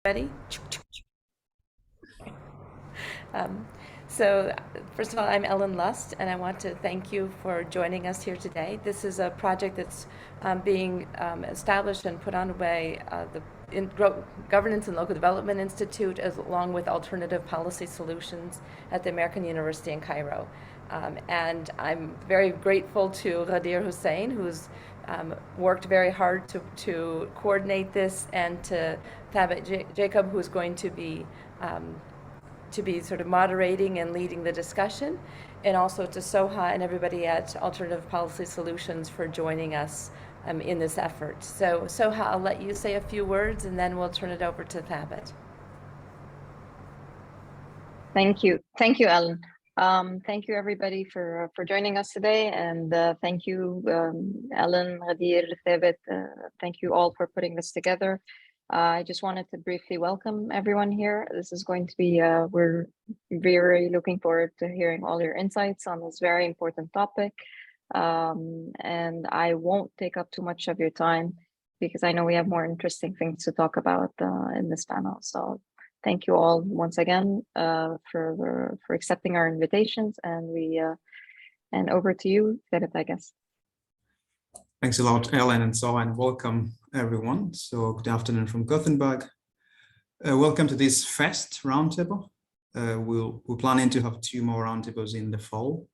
Ready? Um, so, first of all, I'm Ellen Lust, and I want to thank you for joining us here today. This is a project that's being established and put on by the Governance and Local Development Institute, along with Alternative Policy Solutions at the American University in Cairo. And I'm very grateful to Ghadir Hussein, who's worked very hard to coordinate this, and to Thabit Jacob, who's going to be sort of moderating and leading the discussion, and also to Soha and everybody at Alternative Policy Solutions for joining us in this effort. So Soha, I'll let you say a few words, and then we'll turn it over to Thabit. Thank you, Ellen. Thank you everybody for joining us today, and thank you Ellen, Ghadir, Thabit, thank you all for putting this together. I just wanted to briefly welcome everyone here. This is going to be, we're very looking forward to hearing all your insights on this very important topic. And I won't take up too much of your time because I know we have more interesting things to talk about in this panel. So thank you all once again for accepting our invitations, and over to you, Thabit, I guess. Thanks a lot, Ellen, and so on. Welcome, everyone. So good afternoon from Gothenburg. Welcome to this FEST roundtable. We're planning to have 2 more roundtables in the fall.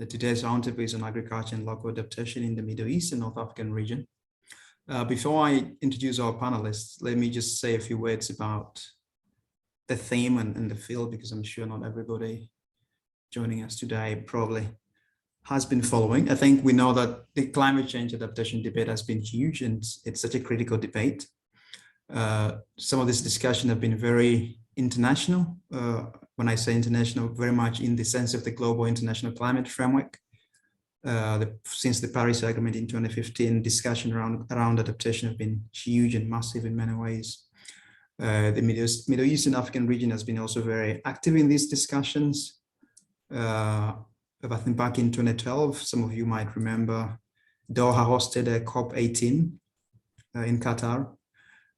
Today's roundtable is on agriculture and local adaptation in the Middle East and North African region. Before I introduce our panelists, let me just say a few words about the theme and the field, because I'm sure not everybody joining us today probably has been following. I think we know that the climate change adaptation debate has been huge, and it's such a critical debate. Some of this discussion have been very international. When I say international, very much in the sense of the global international climate framework. Since the Paris Agreement in 2015, discussion around adaptation have been huge and massive in many ways. The Middle East and African region has been also very active in these discussions. I think back in 2012, some of you might remember, Doha hosted a COP18 in Qatar,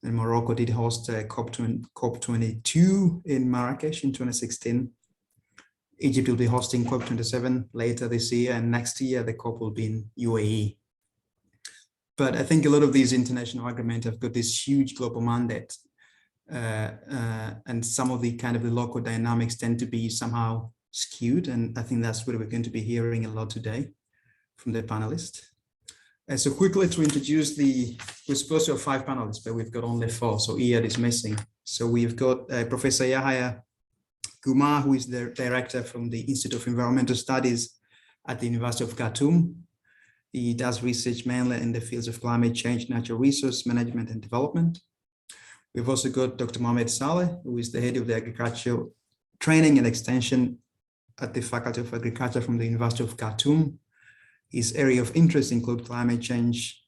and Morocco did host a COP22 in Marrakesh in 2016. Egypt will be hosting COP27 later this year, and next year the COP will be in UAE. But I think a lot of these international agreements have got this huge global mandate, and some of the kind of the local dynamics tend to be somehow skewed, and I think that's what we're going to be hearing a lot today from the panelists. So quickly to introduce we're supposed to have 5 panelists, but we've got only 4, so Iyad is missing. So we've got Professor Yahya Gumar, who is the director from the Institute of Environmental Studies at the University of Khartoum. He does research mainly in the fields of climate change, natural resource management and development. We've also got Dr. Mohamed Saleh, who is the head of the agricultural training and extension at the Faculty of Agriculture from the University of Khartoum. His area of interest include climate change,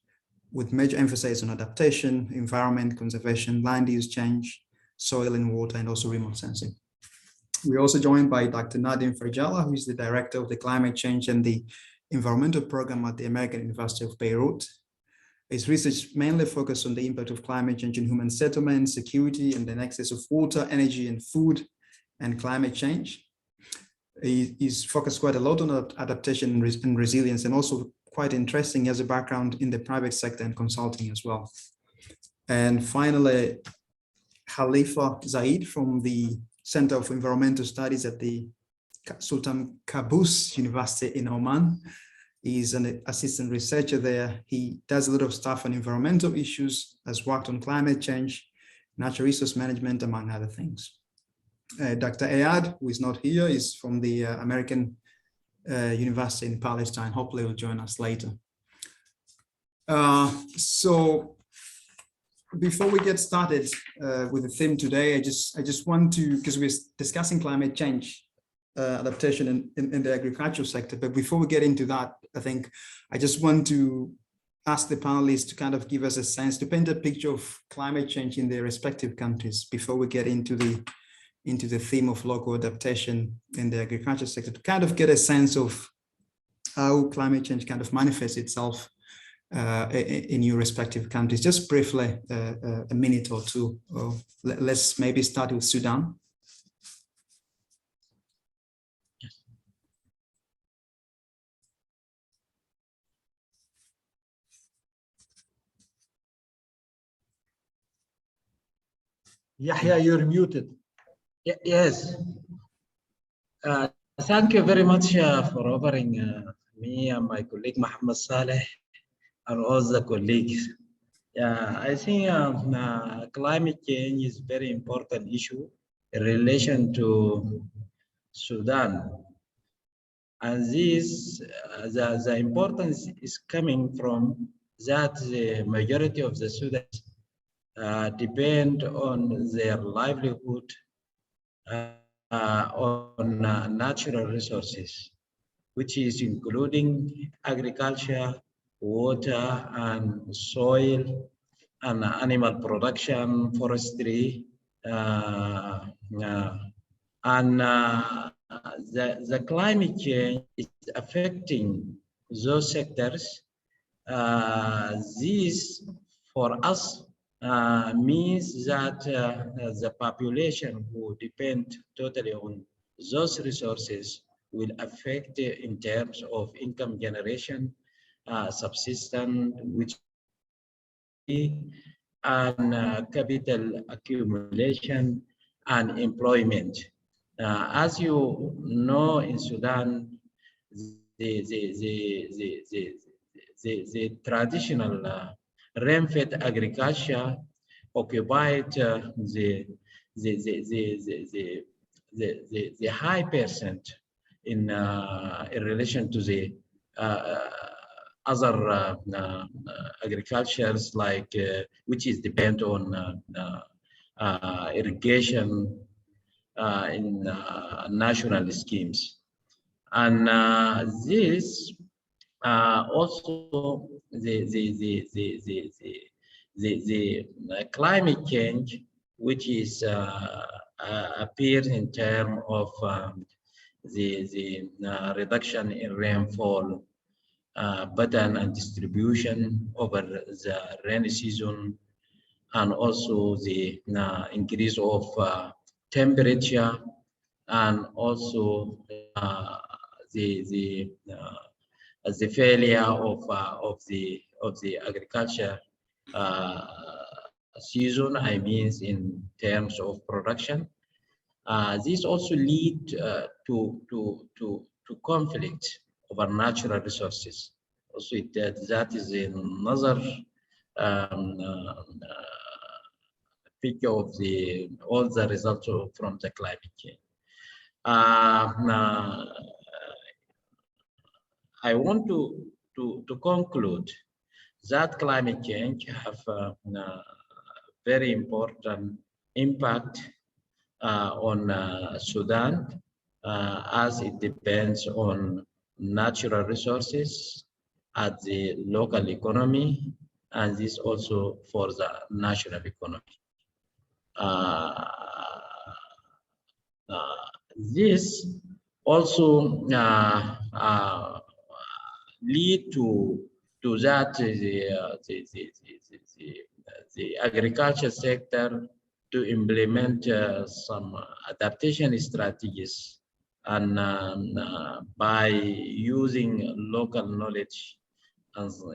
with major emphasis on adaptation, environment conservation, land use change, soil and water, and also remote sensing. We're also joined by Dr. Nadim Farjala, who is the director of the climate change and the environmental program at the American University of Beirut. His research mainly focused on the impact of climate change in human settlement, security, and the nexus of water, energy, and food, and climate change. He's focused quite a lot on adaptation and resilience, and also quite interesting, he has a background in the private sector and consulting as well. And finally, Khalifa Zaid from the Center of Environmental Studies at the Sultan Qaboos University in Oman. He's an assistant researcher there. He does a lot of stuff on environmental issues, has worked on climate change, natural resource management, among other things. Dr. Ayad, who is not here, is from the American University in Palestine. Hopefully will join us later. So before we get started with the theme today, I just want to, because we're discussing climate change adaptation in the agricultural sector, but before we get into that, I think I just want to ask the panelists to kind of give us a sense, to paint a picture of climate change in their respective countries before we get into the theme of local adaptation in the agriculture sector, to kind of get a sense of how climate change kind of manifests itself in your respective countries? Just briefly, a minute or two. Let's maybe start with Sudan. Yahya, you're muted. Yes. Thank you very much for offering me and my colleague Mohammed Saleh and all the colleagues. I think climate change is a very important issue in relation to Sudan. And this, the importance is coming from that the majority of the Sudanese depend on their livelihood on natural resources, which is including agriculture, water and soil, and animal production, forestry, and the climate change is affecting those sectors. This, for us, means that the population who depend totally on those resources will affect in terms of income generation, subsistence, which and capital accumulation and employment. As you know, in Sudan, the traditional rain-fed agriculture occupied the high percent in relation to the other agricultures, like which is depend on irrigation in national schemes, and this also the climate change, which is appears in terms of the reduction in rainfall pattern and distribution over the rainy season, and also the increase of temperature, and also the failure of the agriculture season, I mean, in terms of production. This also lead to conflict over natural resources. Also, that is another picture of all the results from the climate change. I want to conclude that climate change have very important impact on Sudan, as it depends on natural resources at the local economy, and this also for the national economy. This also lead to that the agriculture sector to implement some adaptation strategies, and by using local knowledge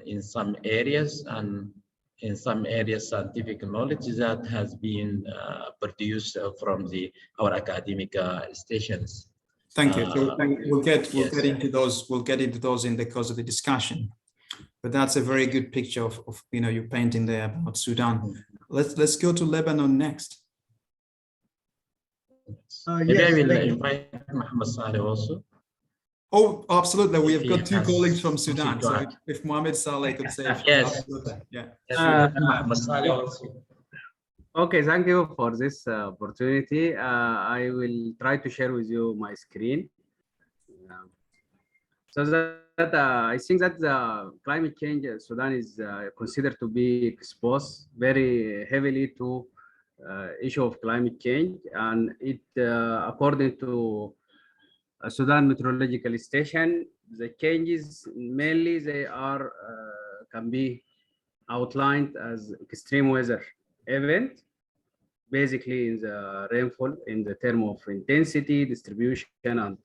in some areas, and in some areas scientific knowledge that has been produced from our academic stations. Thank you. So we'll get yes. into those. We'll get into those in the course of the discussion. But that's a very good picture of you painting there about Sudan. Let's go to Lebanon next. Maybe I will invite Mohammed Saleh also. Oh, absolutely. We have got two has colleagues from Sudan. So add. if Mohammed Saleh could say, Yes. absolutely. Yeah. Mohammed Saleh also. Okay, thank you for this opportunity. I will try to share with you my screen. So that I think that the climate change Sudan is considered to be exposed very heavily to issue of climate change, and it according to Sudan Meteorological Station, the changes mainly they are can be outlined as extreme weather event, basically in the rainfall in the term of intensity, distribution, and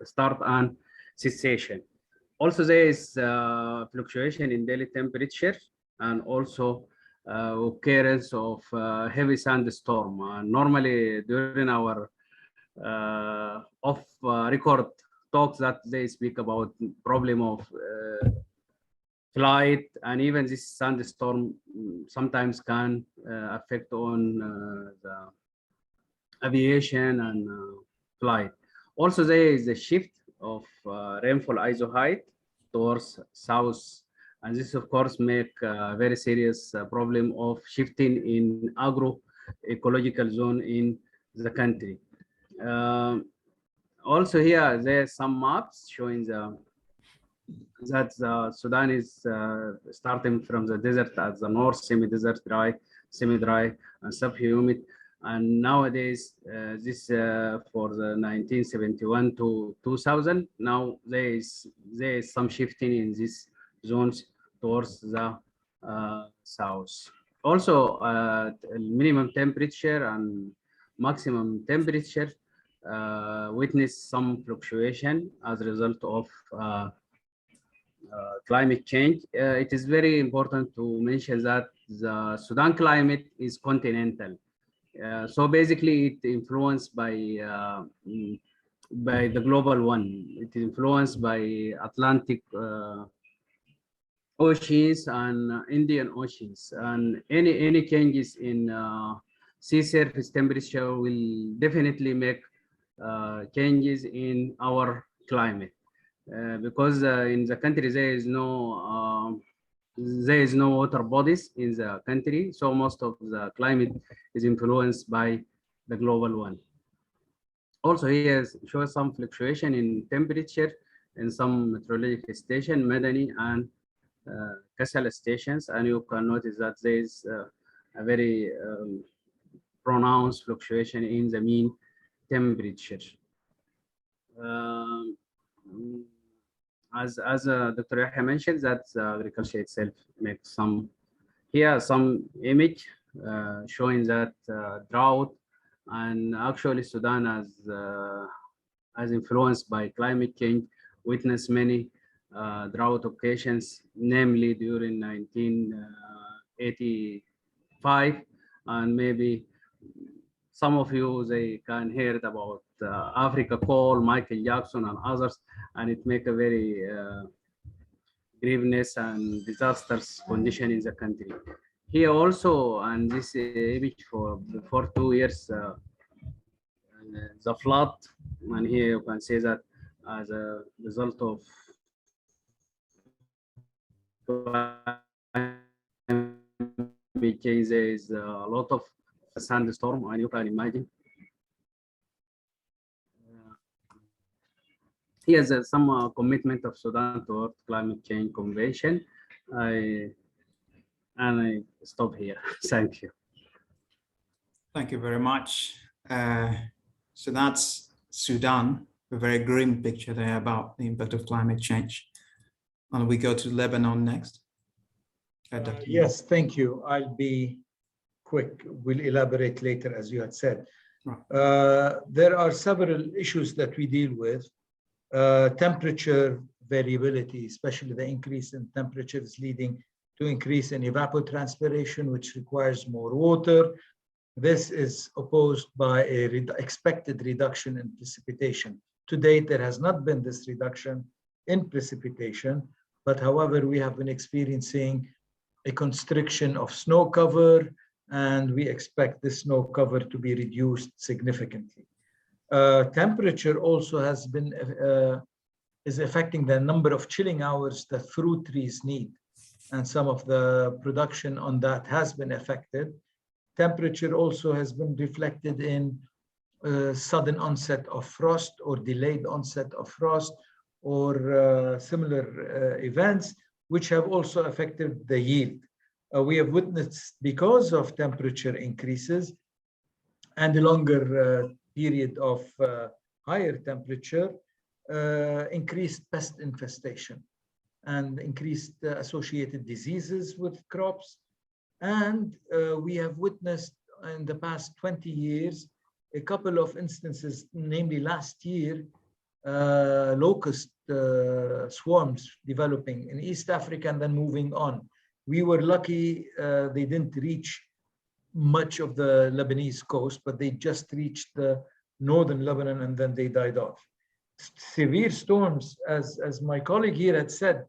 start and cessation. Also, there is fluctuation in daily temperature and also occurrence of heavy sandstorm. Normally, during our off-record talks, that they speak about problem of flight, and even this sandstorm sometimes can affect on the aviation and flight. Also, there is a shift of rainfall ISO height towards south, and this of course make a very serious problem of shifting in agroecological zone in the country. Also here there are some maps showing that Sudan is starting from the desert at the north, semi-desert, dry, semi-dry, and sub-humid. And nowadays, this for the 1971 to 2000, now there is some shifting in these zones towards the south. Also, minimum temperature and maximum temperature witness some fluctuation as a result of climate change. It is very important to mention that the Sudan climate is continental. So basically, it influenced by the global one. It is influenced by Atlantic oceans and Indian oceans, and any changes in sea surface temperature will definitely make changes in our climate. Because in the country there is no water bodies in the country, so most of the climate is influenced by the global one. Also here shows some fluctuation in temperature in some meteorological station, Medani and Kassala stations, and you can notice that there is a very pronounced fluctuation in the mean temperature. As Dr. Yahya mentioned, that agriculture itself makes some image showing that drought, and actually Sudan as influenced by climate change, witnessed many drought occasions, namely during 1985, and maybe some of you they can hear about Africa Call, Michael Jackson, and others, and it make a very grievous and disastrous condition in the country. Here also, and this image for 2 years, the flood, and here you can see that as a result of climate change, there is a lot of sandstorm, and you can imagine. Here's some commitment of Sudan toward climate change convention. I stop here. Thank you. Thank you very much. So that's Sudan, a very grim picture there about the impact of climate change. And we go to Lebanon next. Yes, thank you. I'll be quick. We'll elaborate later, as you had said. Right. There are several issues that we deal with. Temperature variability, especially the increase in temperatures leading to increase in evapotranspiration, which requires more water. This is opposed by an expected reduction in precipitation. To date, there has not been this reduction in precipitation, but however, we have been experiencing a constriction of snow cover, and we expect this snow cover to be reduced significantly. Temperature also has been is affecting the number of chilling hours that fruit trees need, and some of the production on that has been affected. Temperature also has been reflected in sudden onset of frost or delayed onset of frost or similar events, which have also affected the yield. We have witnessed, because of temperature increases and a longer period of higher temperature, increased pest infestation. and increased associated diseases with crops. And we have witnessed in the past 20 years a couple of instances, namely last year, locust swarms developing in East Africa and then moving on. We were lucky they didn't reach much of the Lebanese coast, but they just reached the northern Lebanon and then they died off. Severe storms, as my colleague here had said,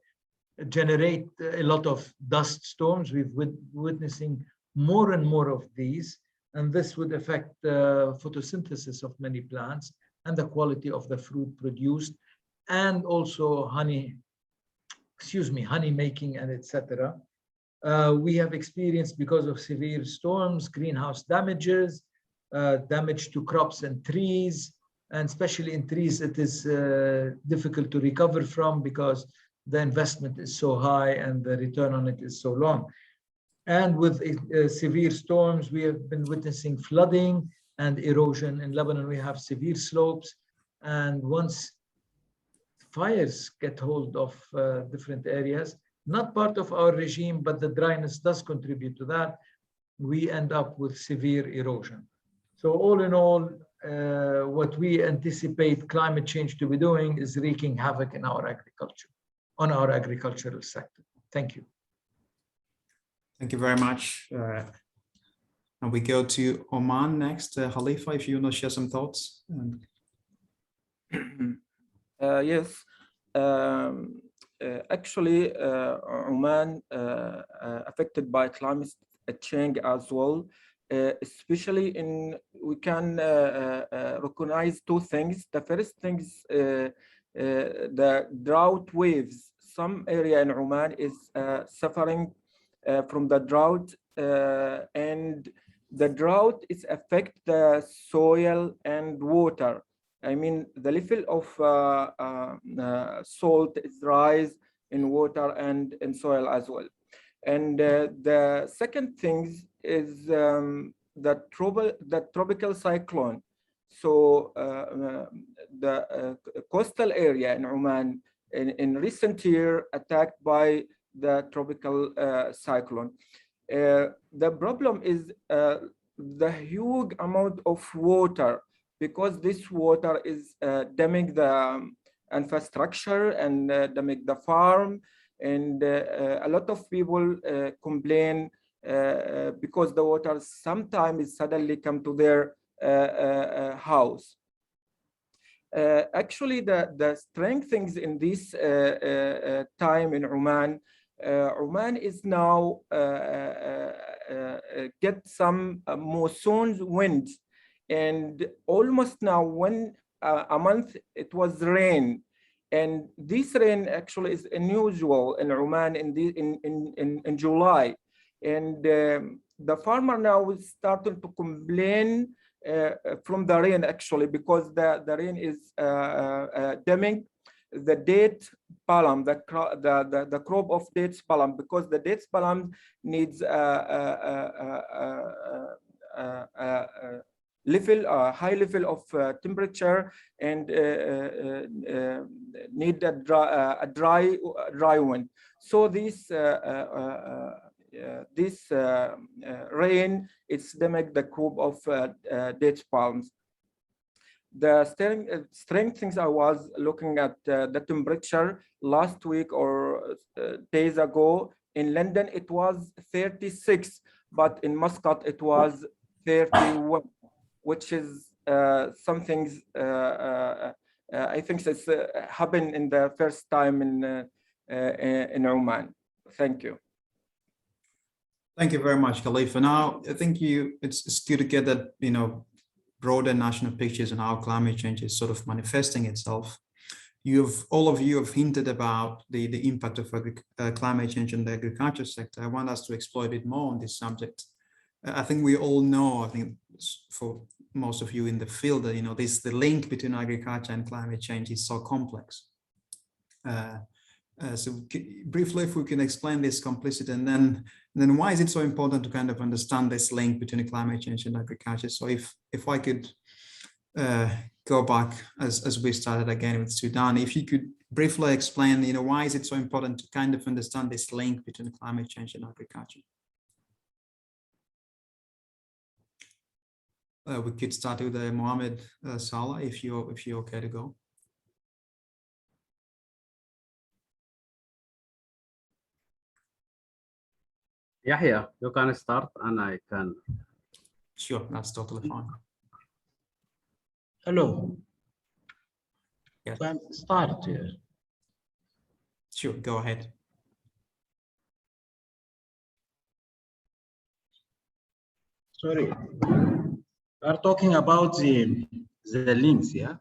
generate a lot of dust storms. We've witnessing more and more of these, and this would affect the photosynthesis of many plants and the quality of the fruit produced, and also honey making and etc. We have experienced, because of severe storms, greenhouse damages, damage to crops and trees, and especially in trees, it is difficult to recover from because the investment is so high and the return on it is so long. And with severe storms, we have been witnessing flooding and erosion. In Lebanon, we have severe slopes. And once fires get hold of different areas, not part of our regime, but the dryness does contribute to that, we end up with severe erosion. So all in all, what we anticipate climate change to be doing is wreaking havoc in our agriculture, on our agricultural sector. Thank you. Thank you very much. And we go to Oman next. Khalifa, if you want to share some thoughts. Yes. Actually, Oman affected by climate change as well. Especially we can recognize two things. The first thing is the drought waves. Some area in Oman is suffering from the drought, and the drought is affect the soil and water. I mean, the level of salt is rise in water and in soil as well. And the second thing is the tropical cyclone. So the coastal area in Oman in recent year attacked by the tropical cyclone. The problem is the huge amount of water, because this water is damming the infrastructure and damming the farm. And a lot of people complain because the water sometimes suddenly come to their house. Actually, the strange things in this time in Oman, Oman is now get some monsoon winds, and almost now a month it was rain. And this rain actually is unusual in Oman in July. And the farmer now is starting to complain from the rain, actually, because the rain is damming the date palm, the crop of dates palm, because the dates palm needs high level of temperature and need a dry wind. So this rain, it's damage the crop of date palms. The strange things, I was looking at the temperature last week or days ago. In London it was 36, but in Muscat it was 31, which is something I think it's happened in the first time in Oman. Thank you. Thank you very much, Khalifa. Now, I think it's good to get that, broader national pictures on how climate change is sort of manifesting itself. All of you have hinted about the impact of climate change on the agriculture sector. I want us to explore a bit more on this subject. I think we all know, I think for most of you in the field, that the link between agriculture and climate change is so complex. So briefly, if we can explain this complicity, and then why is it so important to kind of understand this link between climate change and agriculture? So if I could go back as we started again with Sudan, if you could briefly explain, why is it so important to kind of understand this link between climate change and agriculture? We could start with Mohammed Salah, if you're okay to go. Yahya, you can start and I can. Sure, that's totally fine. Hello. Yeah. Can start here. Sure, go ahead. Sorry. We are talking about the links, yeah?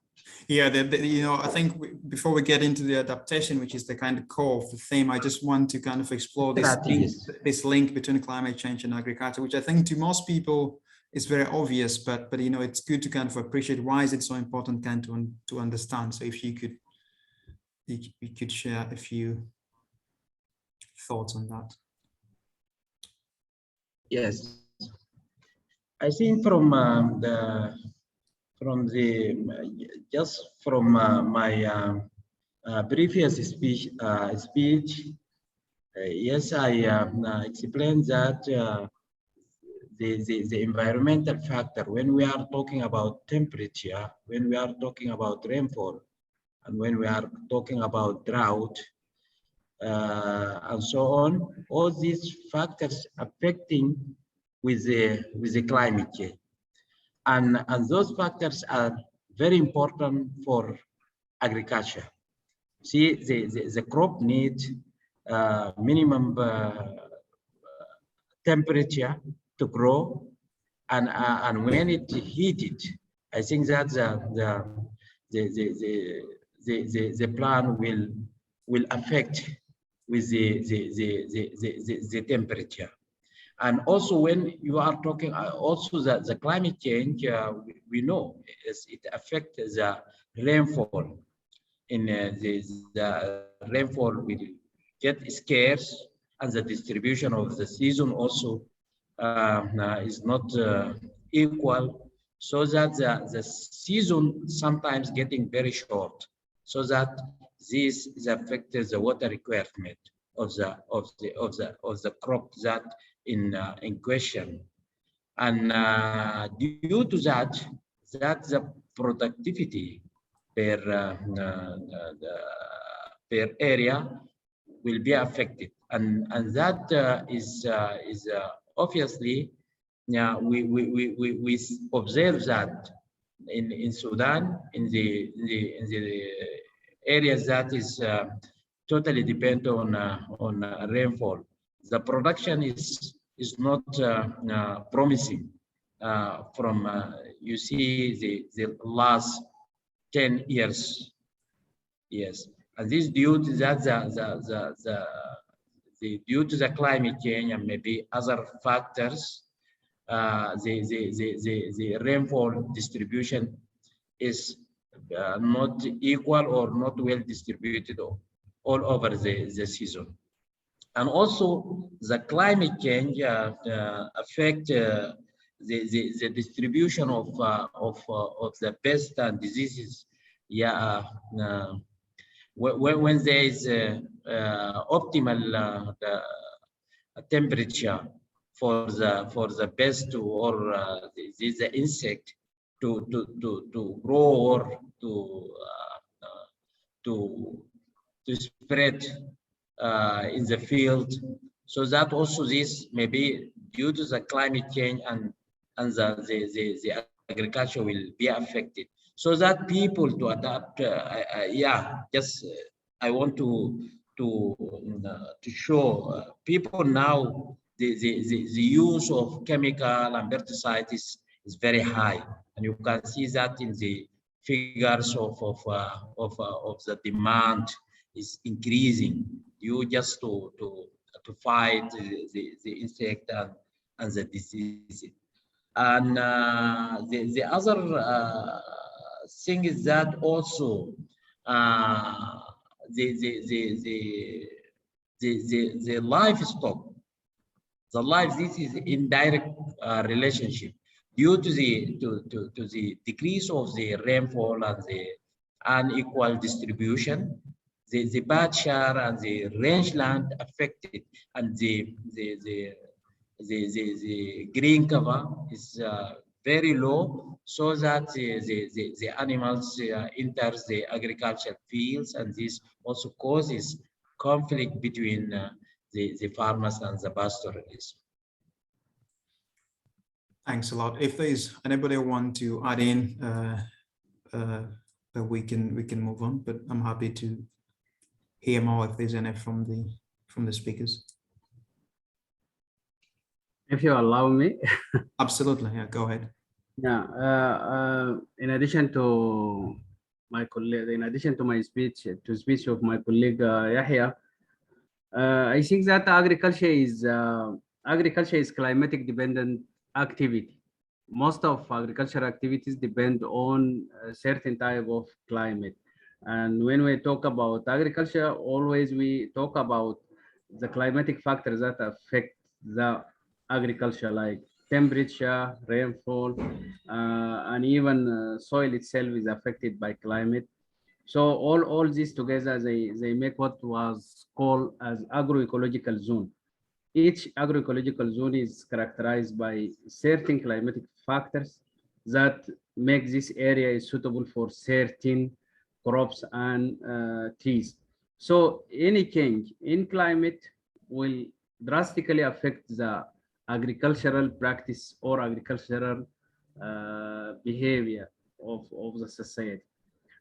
Yeah, I think before we get into the adaptation, which is the kind of core of the theme, I just want to kind of explore this link between climate change and agriculture, which I think to most people is very obvious, but it's good to kind of appreciate why is it so important kind to understand. So if you could share a few thoughts on that. Yes, I think from my previous speech, yes, I explained that the environmental factor, when we are talking about temperature, when we are talking about rainfall, and when we are talking about drought, and so on, all these factors affecting with the climate change. And those factors are very important for agriculture. See, the crop needs minimum temperature to grow, and when it heated, I think that the plant will affect with the temperature. And also when you are talking also that the climate change, we know it affects the rainfall. In the rainfall will get scarce, and the distribution of the season also is not equal, so that the season sometimes getting very short, so that this affects the water requirement of the crop that in question. And due to that the productivity per area will be affected, and that is obviously, yeah, we observe that in Sudan, in the areas that is totally depend on rainfall. The production is not promising from you see the last 10 years. Yes, and this due to that due to the climate change and maybe other factors, the rainfall distribution is not equal or not well distributed all over the season. And also the climate change affect the distribution of the pests and diseases. Yeah, when there is optimal temperature for the pest or the insect to grow or to spread in the field, so that also this may be due to the climate change, and the agriculture will be affected, so that people to adapt. Yeah, just I want to show people now the use of chemical and pesticides is very high, and you can see that in the figures of the demand is increasing due just to fight the insect and the disease. And the other thing is that also the livestock, this is indirect relationship due to the decrease of the rainfall and the unequal distribution. the pasture and the rangeland affected, and the green cover is very low, so that the animals enter the agricultural fields, and this also causes conflict between the farmers and the pastoralists. Thanks a lot. If there's anybody want to add in, we can move on. But I'm happy to hear more if there's any from the speakers. If you allow me. Absolutely, yeah. Go ahead. Yeah. In addition to my colleague, in addition to my speech, of my colleague Yahya, I think that agriculture is climatic dependent activity. Most of agricultural activities depend on a certain type of climate. And when we talk about agriculture, always we talk about the climatic factors that affect the agriculture, like temperature, rainfall, and even soil itself is affected by climate. So all these together, they make what was called as agroecological zone. Each agroecological zone is characterized by certain climatic factors that make this area suitable for certain crops and trees. So any change in climate will drastically affect the agricultural practice or agricultural behavior of the society.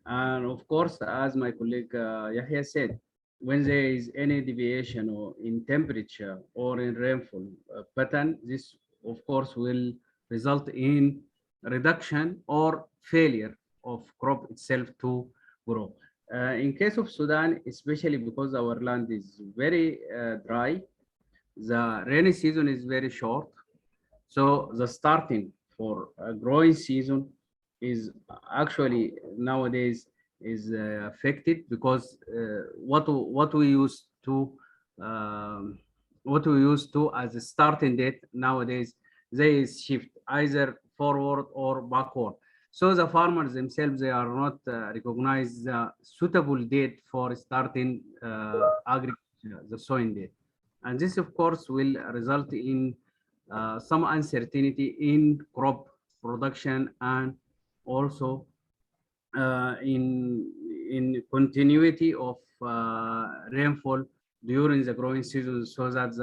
And of course, as my colleague Yahya said, when there is any deviation or in temperature or in rainfall pattern, this of course will result in reduction or failure of crop itself to grow. In case of Sudan, especially because our land is very dry, the rainy season is very short. So the starting for a growing season is actually nowadays is affected, because what we used to as a starting date nowadays, they shift either forward or backward. So the farmers themselves, they are not recognize the suitable date for starting agriculture, the sowing date, and this of course will result in some uncertainty in crop production, and also in continuity of rainfall during the growing season, so that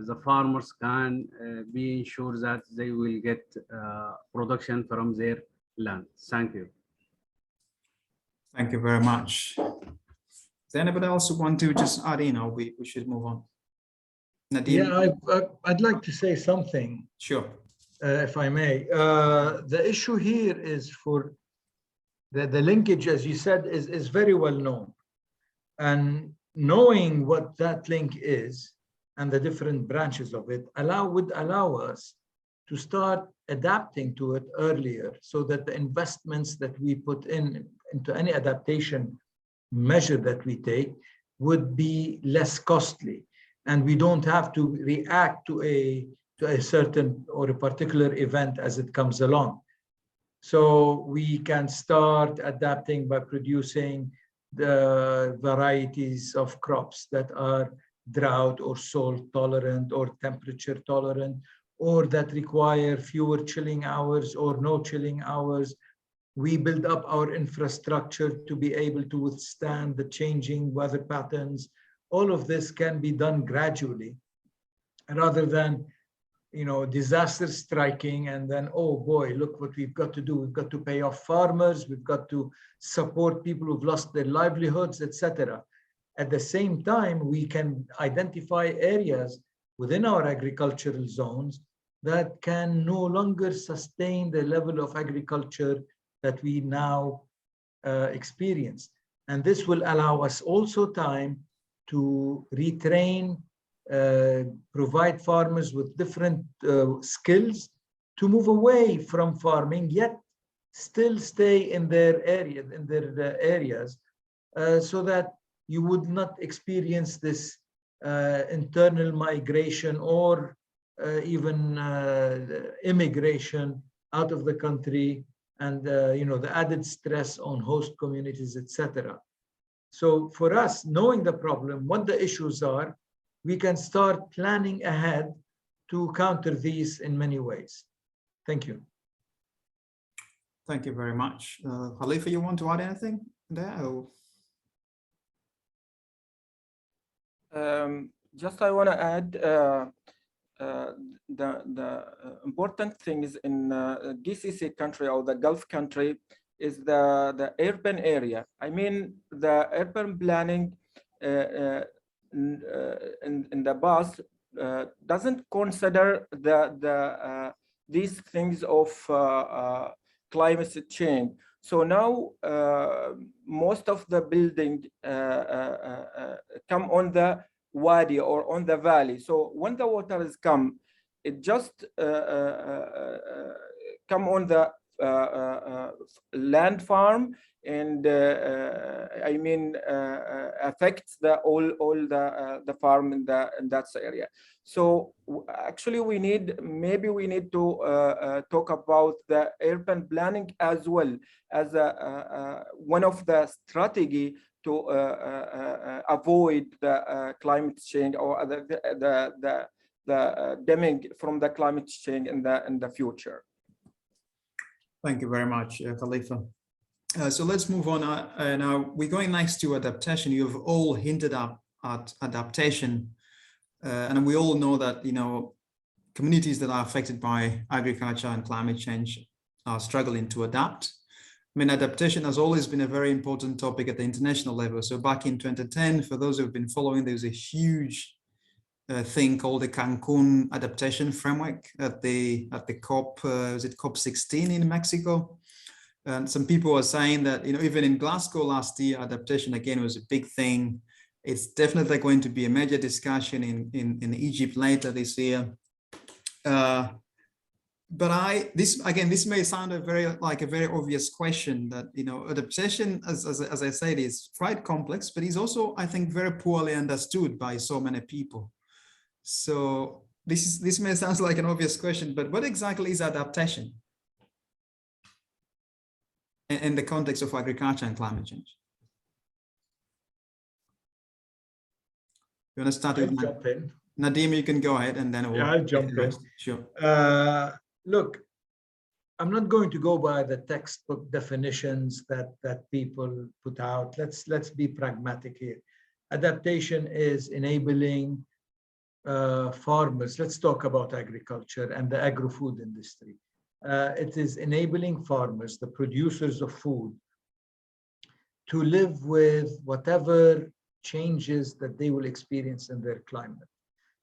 the farmers can be ensured that they will get production from their land. Thank you. Thank you very much. Does anybody else want to just add in, or we should move on? Nadim? Yeah, I'd like to say something. Sure. If I may. The issue here is for the linkage, as you said, is very well known. And knowing what that link is and the different branches of it would allow us to start adapting to it earlier, so that the investments that we put into any adaptation measure that we take would be less costly. And we don't have to react to a certain or a particular event as it comes along. So we can start adapting by producing the varieties of crops that are drought or salt tolerant or temperature tolerant, or that require fewer chilling hours or no chilling hours. We build up our infrastructure to be able to withstand the changing weather patterns. All of this can be done gradually, rather than disaster striking and then, oh boy, look what we've got to do. We've got to pay off farmers. We've got to support people who've lost their livelihoods, etc. At the same time, we can identify areas within our agricultural zones that can no longer sustain the level of agriculture that we now experience. And this will allow us also time to retrain, provide farmers with different skills to move away from farming, yet still stay in their area, in their areas, so that you would not experience this internal migration or even immigration out of the country, and the added stress on host communities, etc. So for us, knowing the problem, what the issues are, we can start planning ahead to counter these in many ways. Thank you. Thank you very much. Khalifa, you want to add anything there? Or? Just I want to add the important things in GCC country or the Gulf country is the urban area. I mean, the urban planning in the past doesn't consider these things of climate change. So now most of the building come on the wadi or on the valley. So when the water is come, it just come on the land farm, and I mean affects the all the farm in that area. So actually we need to talk about the urban planning as well as one of the strategy to avoid the climate change or the damage from the climate change in the future. Thank you very much, Khalifa. So let's move on. Now we're going next to adaptation. You've all hinted at adaptation, and we all know that communities that are affected by agriculture and climate change are struggling to adapt. I mean, adaptation has always been a very important topic at the international level. So back in 2010, for those who have been following, there was a huge thing called the Cancun Adaptation Framework at the COP, was it COP 16 in Mexico? And some people are saying that, even in Glasgow last year, adaptation again was a big thing. It's definitely going to be a major discussion in Egypt later this year. But this may sound like a very obvious question that, adaptation, as I said, is quite complex, but is also, I think, very poorly understood by so many people. So this may sound like an obvious question, but what exactly is adaptation in the context of agriculture and climate change? You want to start with jump in. Nadim, you can go ahead and then I'll jump in. Sure. Look, I'm not going to go by the textbook definitions that people put out. Let's be pragmatic here. Adaptation is enabling farmers. Let's talk about agriculture and the agro-food industry. It is enabling farmers, the producers of food, to live with whatever changes that they will experience in their climate,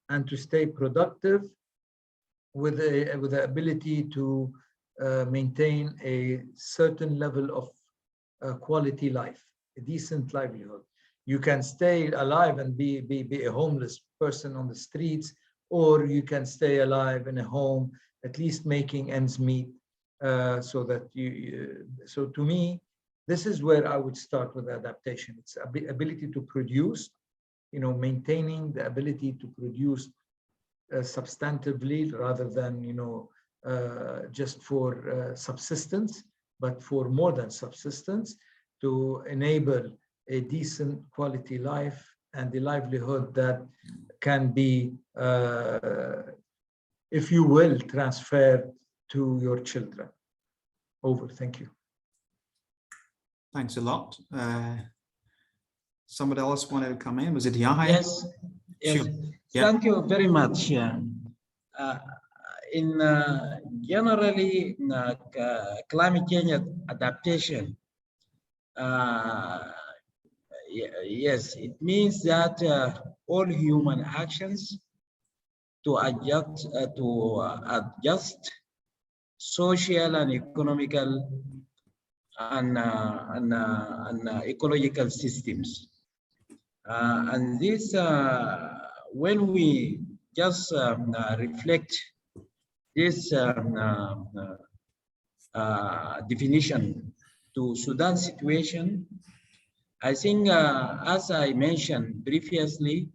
and to stay productive with the ability to maintain a certain level of quality life, a decent livelihood. You can stay alive and be a homeless person on the streets, or you can stay alive in a home, at least making ends meet. So to me, this is where I would start with adaptation. It's ability to produce, maintaining the ability to produce substantively rather than just for subsistence, but for more than subsistence, to enable a decent quality life and the livelihood that can be, if you will, transferred to your children. Over. Thank you. Thanks a lot. Somebody else wanted to come in. Was it Yahya? Yes. Yes. Sure. Thank you very much. Generally, climate change adaptation, yes, it means that all human actions to adjust social and economical and ecological systems. And this, when we just reflect this definition to Sudan situation, I think, as I mentioned previously,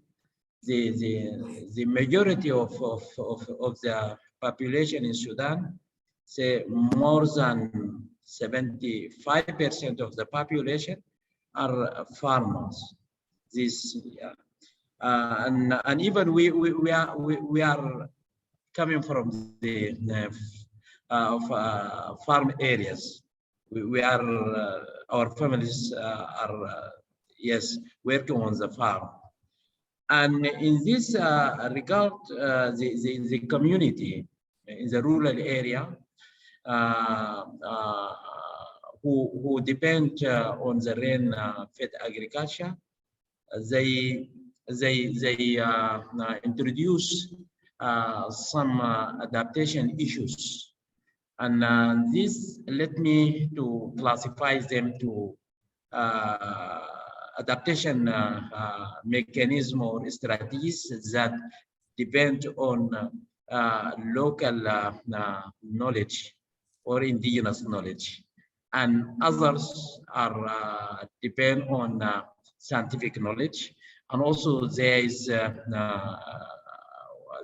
the majority of the population in Sudan, say more than 75% of the population, are farmers. This and even we are coming from the farm areas. We are our families are yes working on the farm, and in this regard, the community in the rural area who depend on the rain-fed agriculture, they introduce some adaptation issues, and this led me to classify them to adaptation mechanism or strategies that depend on local knowledge or indigenous knowledge, and others are depend on scientific knowledge, and also there is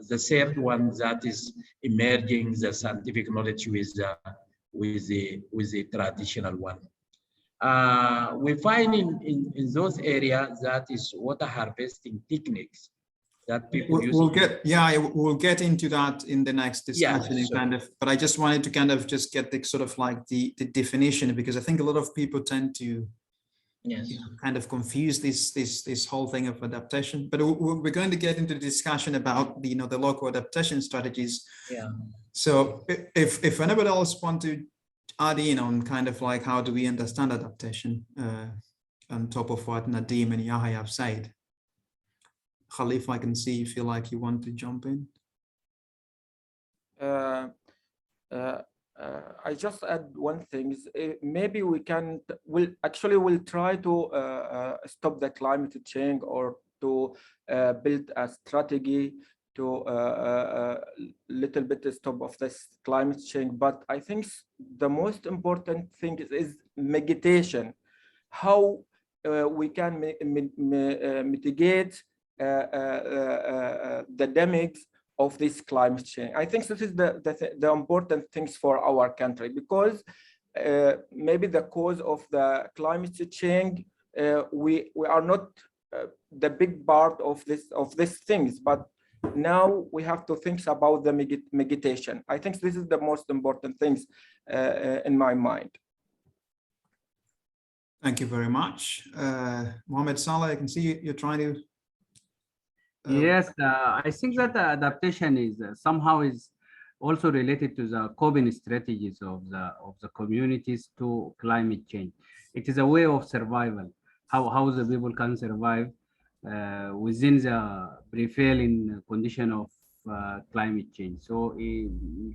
the third one that is emerging the scientific knowledge with the traditional one. We find in those areas that is water harvesting techniques that people use. We'll get into that in the next discussion, but I just wanted to kind of just get the sort of like the definition, because I think a lot of people tend to kind of confuse this whole thing of adaptation. But we're going to get into the discussion about the local adaptation strategies. So if anybody else want to add in on kind of like how do we understand adaptation on top of what Nadim and Yahya have said. Khalif, I can see you feel like you want to jump in. I just add one thing. Maybe we'll try to stop the climate change, or to build a strategy to little bit stop of this climate change. But I think the most important thing is mitigation. How we can mitigate the damage of this climate change. I think this is the important things for our country, because maybe the cause of the climate change, we are not the big part of these things, but now we have to think about the mitigation. I think this is the most important things in my mind. Thank you very much. Mohammed Saleh, I can see you're trying to. Yes, I think that adaptation is somehow is also related to the coping strategies of the communities to climate change. It is a way of survival, how the people can survive within the prevailing condition of climate change. So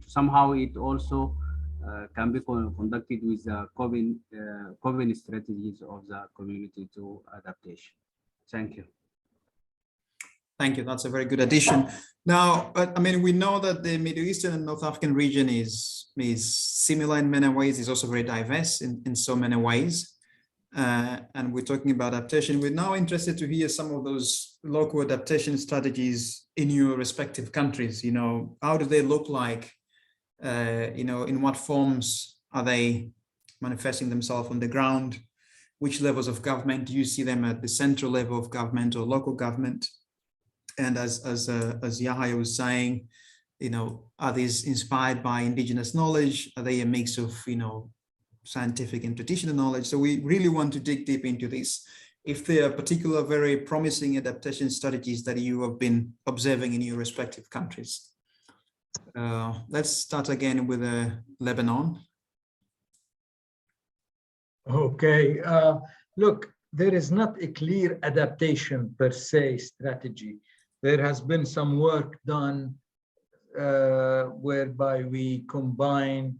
somehow it also can be conducted with the coping strategies of the community to adaptation. Thank you. Thank you. That's a very good addition. Now, I mean, we know that the Middle Eastern and North African region is similar in many ways. It's also very diverse in so many ways. And we're talking about adaptation. We're now interested to hear some of those local adaptation strategies in your respective countries. How do they look like? In what forms are they manifesting themselves on the ground? Which levels of government do you see them at, the central level of government or local government? And as Yahya was saying, are these inspired by indigenous knowledge? Are they a mix of, scientific and traditional knowledge? So we really want to dig deep into this. If there are particular very promising adaptation strategies that you have been observing in your respective countries. Let's start again with Lebanon. Okay, look, there is not a clear adaptation per se strategy. There has been some work done whereby we combine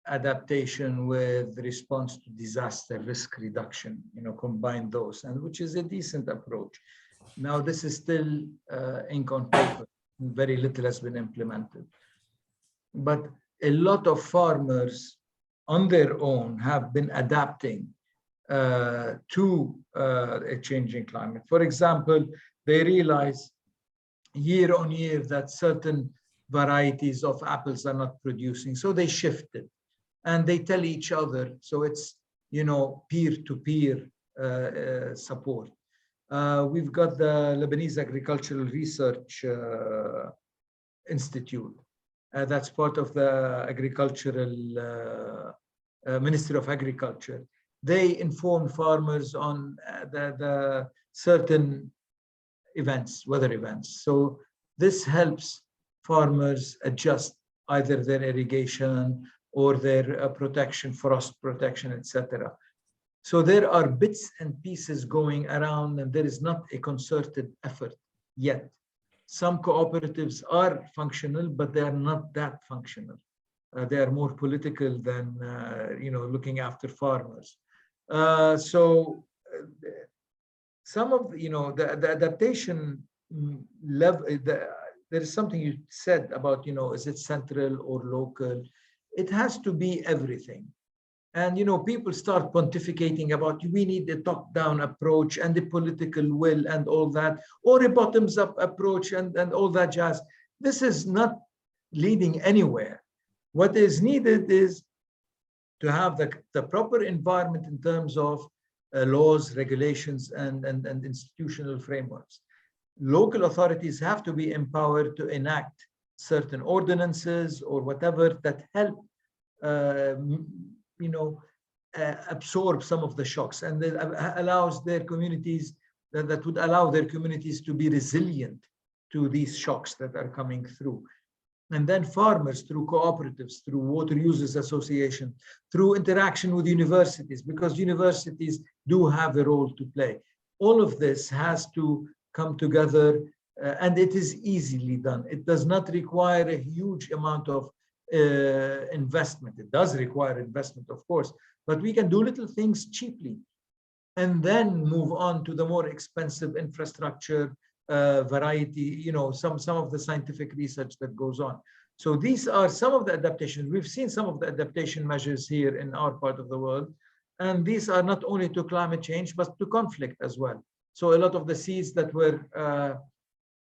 adaptation with response to disaster risk reduction, combine those, and which is a decent approach. Now, this is still ink on paper. Very little has been implemented. But a lot of farmers on their own have been adapting to a changing climate. For example, they realize year on year that certain varieties of apples are not producing, so they shifted, and they tell each other. So it's peer-to-peer support. We've got the Lebanese Agricultural Research Institute. That's part of the Agricultural Ministry of Agriculture. They inform farmers on the certain events, weather events. So this helps farmers adjust either their irrigation or their protection, frost protection, etc. So there are bits and pieces going around, and there is not a concerted effort yet. Some cooperatives are functional, but they are not that functional. They are more political than looking after farmers. Some of the adaptation level. There is something you said about is it central or local? It has to be everything. And people start pontificating about we need a top-down approach and the political will and all that, or a bottoms-up approach and all that jazz. This is not leading anywhere. What is needed is to have the proper environment in terms of laws, regulations, and institutional frameworks. Local authorities have to be empowered to enact certain ordinances or whatever that help absorb some of the shocks, and that allows their communities, that would allow their communities to be resilient to these shocks that are coming through. And then farmers, through cooperatives, through water users association, through interaction with universities, because universities do have a role to play. All of this has to come together, and it is easily done. It does not require a huge amount of investment. It does require investment, of course, but we can do little things cheaply and then move on to the more expensive infrastructure, variety, some of the scientific research that goes on. So these are some of the adaptations. We've seen some of the adaptation measures here in our part of the world, and these are not only to climate change, but to conflict as well. So a lot of the seeds that were,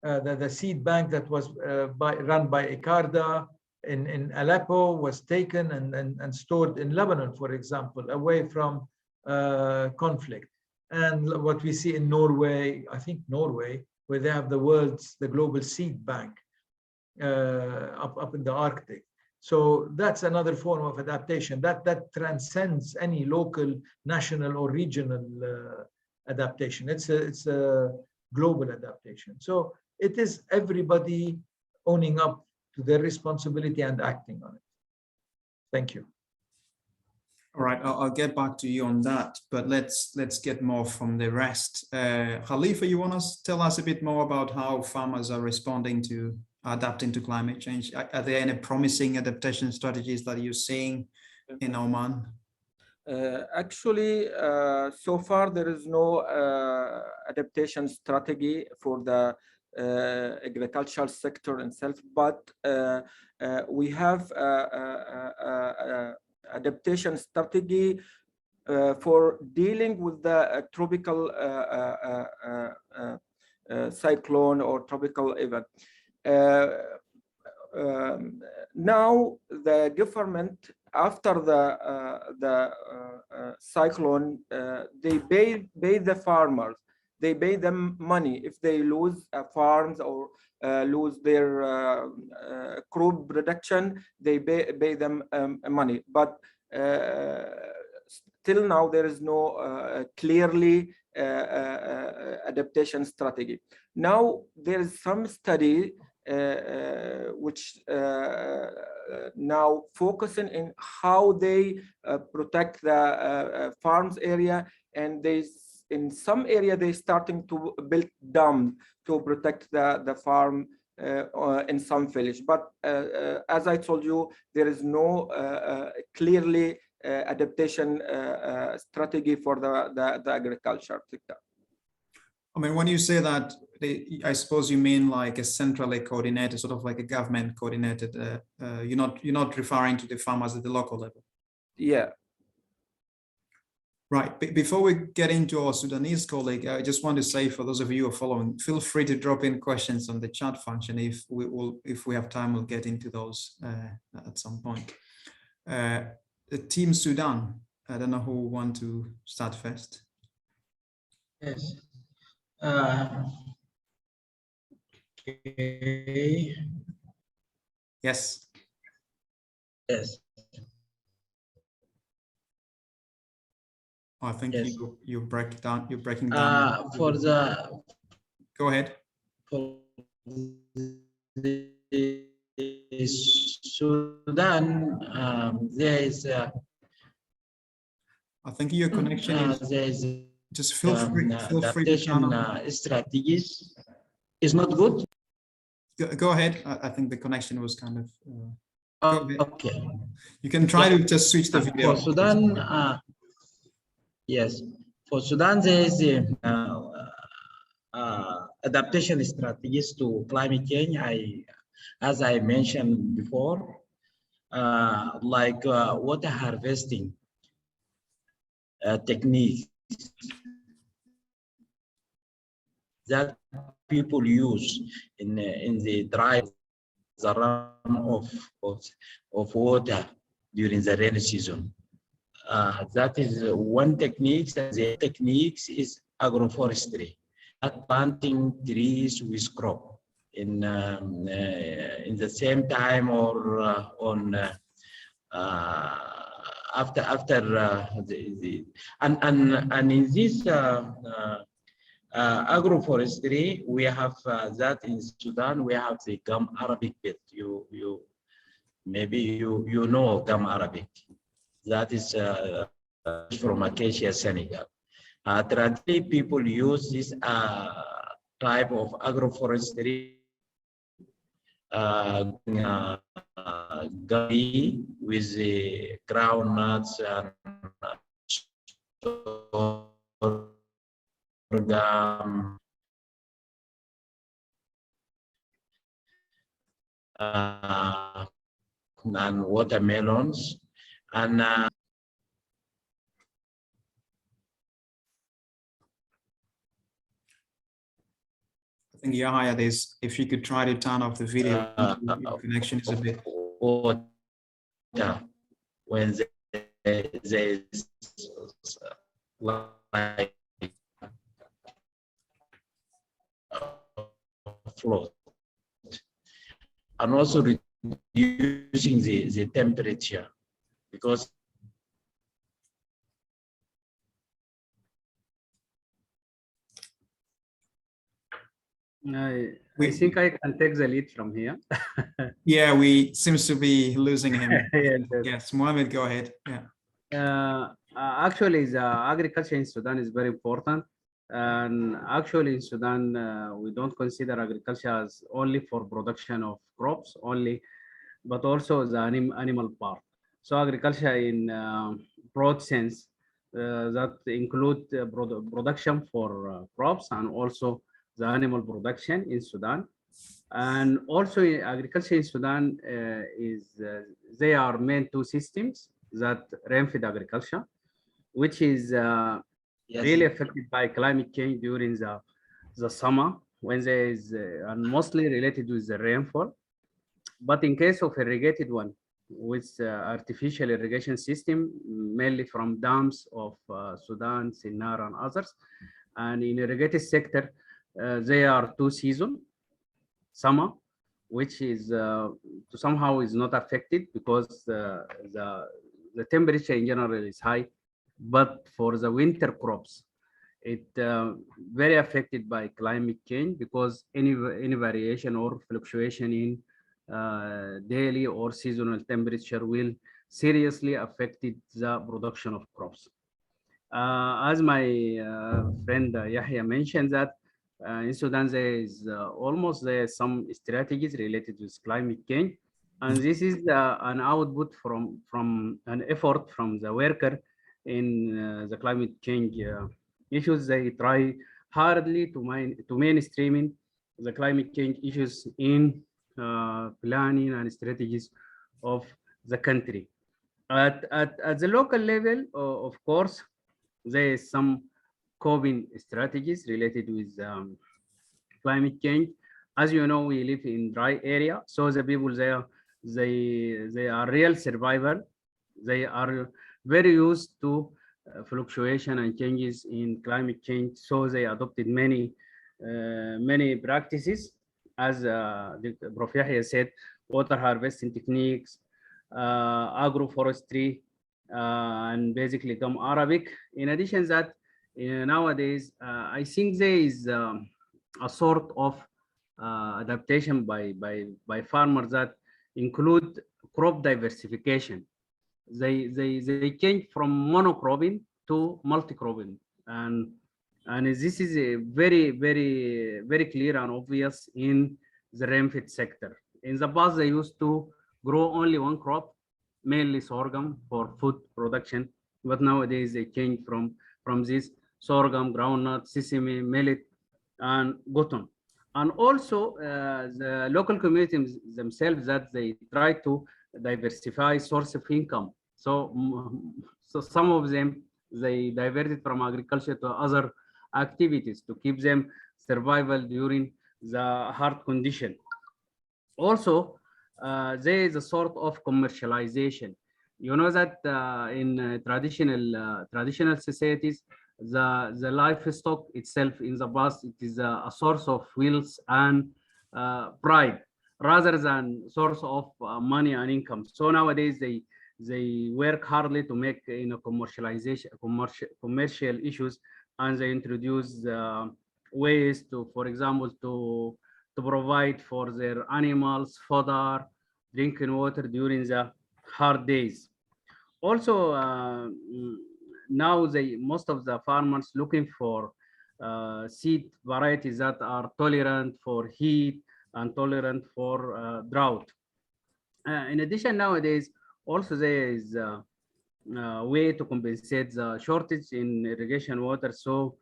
the seed bank that was run by ICARDA in Aleppo was taken and stored in Lebanon, for example, away from conflict. And what we see in Norway, I think Norway, where they have the global seed bank up in the Arctic. So that's another form of adaptation that transcends any local, national, or regional adaptation. It's a global adaptation. So it is everybody owning up to their responsibility and acting on it. Thank you. All right, I'll get back to you on that, but let's get more from the rest. Khalifa, you want to tell us a bit more about how farmers are responding to adapting to climate change? Are there any promising adaptation strategies that you're seeing in Oman? Actually, so far there is no adaptation strategy for the agricultural sector itself, but we have adaptation strategy for dealing with the tropical cyclone or tropical event. Now the government, after the cyclone, they pay the farmers. They pay them money if they lose farms or lose their crop production. They pay them money, but still now there is no clearly adaptation strategy. Now there is some study which now focusing in how they protect the farms area, and in some area they starting to build dams to protect the farm in some village. But as I told you, there is no clearly adaptation strategy for the agriculture sector. I mean, when you say that, I suppose you mean like a centrally coordinated, sort of like a government coordinated. You're not referring to the farmers at the local level. Yeah. Right. Before we get into our Sudanese colleague, I just want to say, for those of you who are following, feel free to drop in questions on the chat function. If we have time, we'll get into those at some point. The Team Sudan. I don't know who want to start first. Yes. Okay. Yes. Yes. I think Yes. you break down. You're breaking down. For the Go ahead. for the Sudan, there is I think your connection is. there is Just feel free. Feel free to turn adaptation on. strategies is not good. Go ahead. I think the connection was kind of. Go ahead. Okay. You can try to just switch the video. For Sudan, yes, for Sudan there is adaptation strategies to climate change. As I mentioned before, like water harvesting techniques that people use in the dry the run of water during the rainy season. That is one technique. The techniques is agroforestry, planting trees with crop in the same time or on after and in this agroforestry, we have that in Sudan. We have the gum Arabic bit. Maybe you know gum Arabic. That is from Acacia, Senegal. Traditionally, people use this type of agroforestry gummy with the groundnuts and sorghum, and watermelons, and I think Yahya, if you could try to turn off the video, your connection is a bit. water when there is like float, and also reducing the temperature, because I think I can take the lead from here. Yeah, we seems to be losing him. Yes, yes. Yes, Mohammed, go ahead. Yeah. Actually, the agriculture in Sudan is very important. And actually in Sudan, we don't consider agriculture as only for production of crops only, but also the animal part. So agriculture in broad sense, that include production for crops and also the animal production in Sudan. And also agriculture in Sudan they are main two systems that rain-fed agriculture, which is yes, really affected by climate change during the summer when there is and mostly related with the rainfall. But in case of irrigated one with artificial irrigation system, mainly from dams of Sudan, Sinnar and others, and in irrigated sector, they are two seasons, summer, which is somehow is not affected because the temperature in general is high, but for the winter crops, it very affected by climate change because any variation or fluctuation in daily or seasonal temperature will seriously affect the production of crops. As my friend Yahya mentioned that in Sudan there is almost some strategies related with climate change, and this is an output from an effort from the worker in the climate change issues. They try hardly to mainstreaming the climate change issues in planning and strategies of the country. At the local level, of course, there is some coping strategies related with climate change. As you know, we live in dry area, so the people there, they are real survival. They are very used to fluctuation and changes in climate change. So they adopted many practices, as Prof. Yahya said, water harvesting techniques, agroforestry, and basically gum Arabic. In addition to that, nowadays, I think there is a sort of adaptation by farmers that include crop diversification. They change from monocropping to multi-cropping, and this is a very clear and obvious in the rainfed sector. In the past, they used to grow only one crop, mainly sorghum for food production, but nowadays they change from this sorghum, groundnut, sesame, millet, and cotton. And also the local communities themselves, that they try to diversify source of income. So some of them, they diverted from agriculture to other activities to keep them survival during the hard condition. Also, there is a sort of commercialization. You know that in traditional societies, the livestock itself in the past, it is a source of wealth and pride rather than source of money and income. So nowadays they work hardly to make commercialization, commercial issues, and they introduce ways to, for example, to provide for their animals fodder, drinking water during the hard days. Also, now most of the farmers looking for seed varieties that are tolerant for heat and tolerant for drought. In addition, nowadays, also there is a way to compensate the shortage in irrigation water. So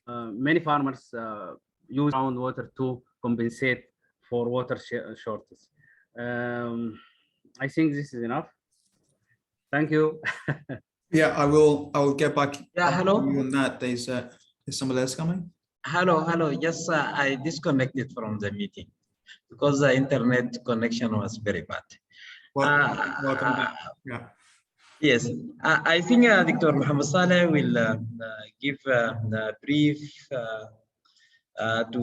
many farmers use groundwater to compensate for water shortage. I think this is enough. Thank you. Yeah, I will get back. Yeah, hello. On that, is somebody else coming? Hello. Yes, I disconnected from the meeting because the internet connection was very bad. Welcome back. Yeah. Yes, I think Dr. Mohammed Saleh will give a brief to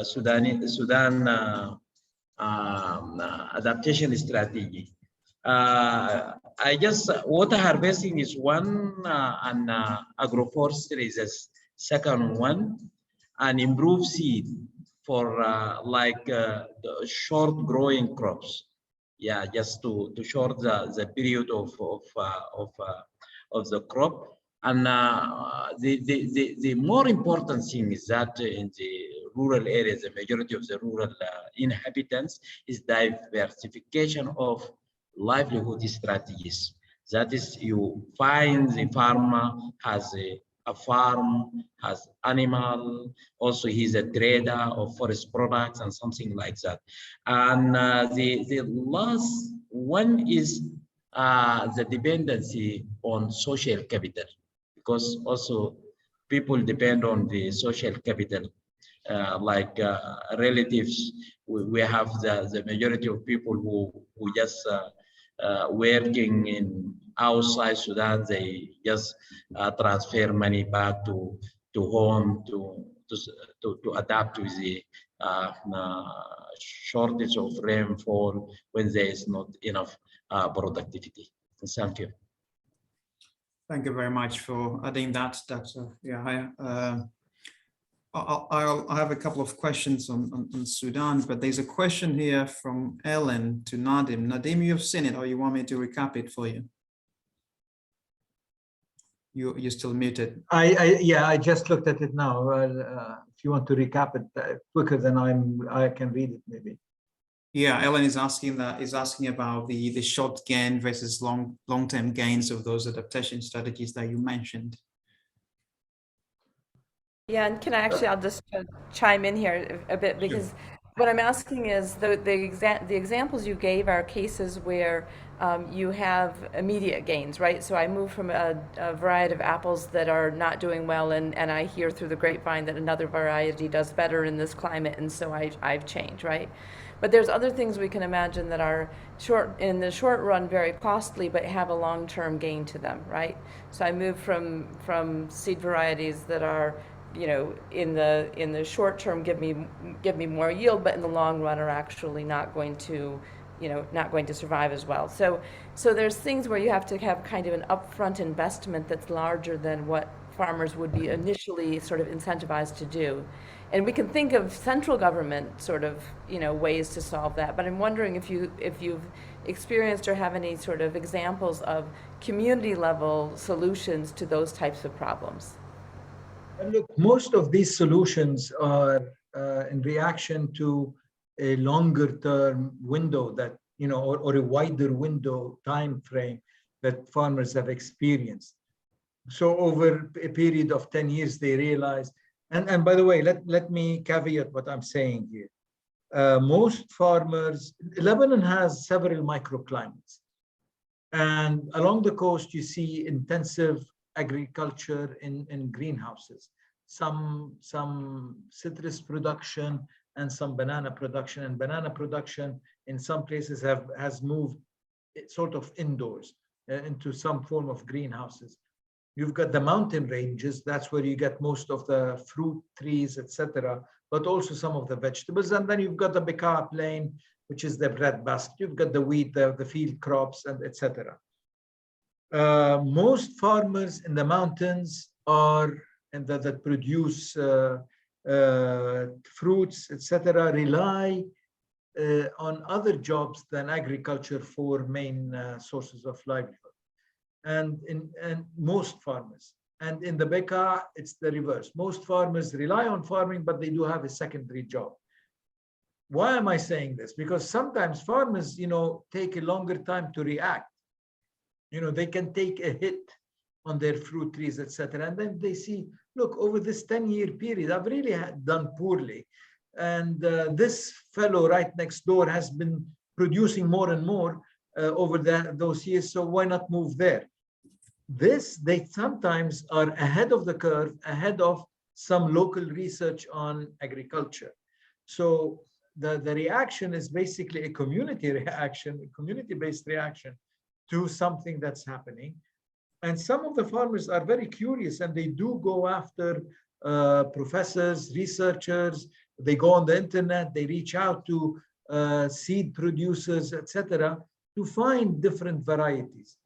Sudan adaptation strategy. I guess water harvesting is one, and agroforestry is a second one, and improve seed for the short growing crops. Yeah, just to short the period of the crop. And the more important thing is that in the rural areas, the majority of the rural inhabitants, is diversification of livelihood strategies. That is, you find the farmer has a farm, has animal, also he's a trader of forest products and something like that. And the last one is the dependency on social capital, because also people depend on the social capital, like relatives. We have the majority of people who just working in outside Sudan, they just transfer money back to home to adapt to the shortage of rainfall when there is not enough productivity. Thank you. Thank you very much for adding that. I have a couple of questions on Sudan, but there's a question here from Ellen to Nadim. Nadim, you've seen it, or you want me to recap it for you? You're still muted. I just looked at it now. If you want to recap it quicker than I can read it, maybe. Yeah, Ellen is asking about the short gain versus long-term gains of those adaptation strategies that you mentioned. Yeah, and I'll just chime in here a bit, because what I'm asking is the examples you gave are cases where you have immediate gains, right? So I move from a variety of apples that are not doing well, and I hear through the grapevine that another variety does better in this climate, and so I've changed, right? But there's other things we can imagine that are in the short run, very costly, but have a long-term gain to them, right? So I moved from seed varieties that are, you know, in the short term give me more yield, but in the long run are actually not going to, you know, not going to survive as well. So there's things where you have to have kind of an upfront investment that's larger than what farmers would be initially sort of incentivized to do. And we can think of central government sort of, you know, ways to solve that. But I'm wondering if you've experienced or have any sort of examples of community level solutions to those types of problems. And look, most of these solutions are in reaction to a longer term window that, you know, or a wider window time frame that farmers have experienced. So over a period of 10 years, they realize, and by the way, let me caveat what I'm saying here. Most farmers, Lebanon has several microclimates. And along the coast, you see intensive agriculture in greenhouses, some citrus production and some banana production. And banana production in some places has moved sort of indoors into some form of greenhouses. You've got the mountain ranges, that's where you get most of the fruit trees, etc., but also some of the vegetables. And then you've got the Bekaa plain, which is the breadbasket. You've got the wheat, the field crops, and etc. Most farmers in the mountains are, and that produce fruits, etc., rely on other jobs than agriculture for main sources of livelihood. And most farmers, and in the Bekaa, it's the reverse. Most farmers rely on farming, but they do have a secondary job. Why am I saying this? Because sometimes farmers, you know, take a longer time to react. You know, they can take a hit on their fruit trees, etc. And then they see, look, over this 10-year period, I've really done poorly. And this fellow right next door has been producing more and more over those years, so why not move there? They sometimes are ahead of the curve, ahead of some local research on agriculture. So the reaction is basically a community reaction, a community-based reaction to something that's happening. And some of the farmers are very curious, and they do go after professors, researchers. They go on the internet, they reach out to seed producers, etc., to find different varieties.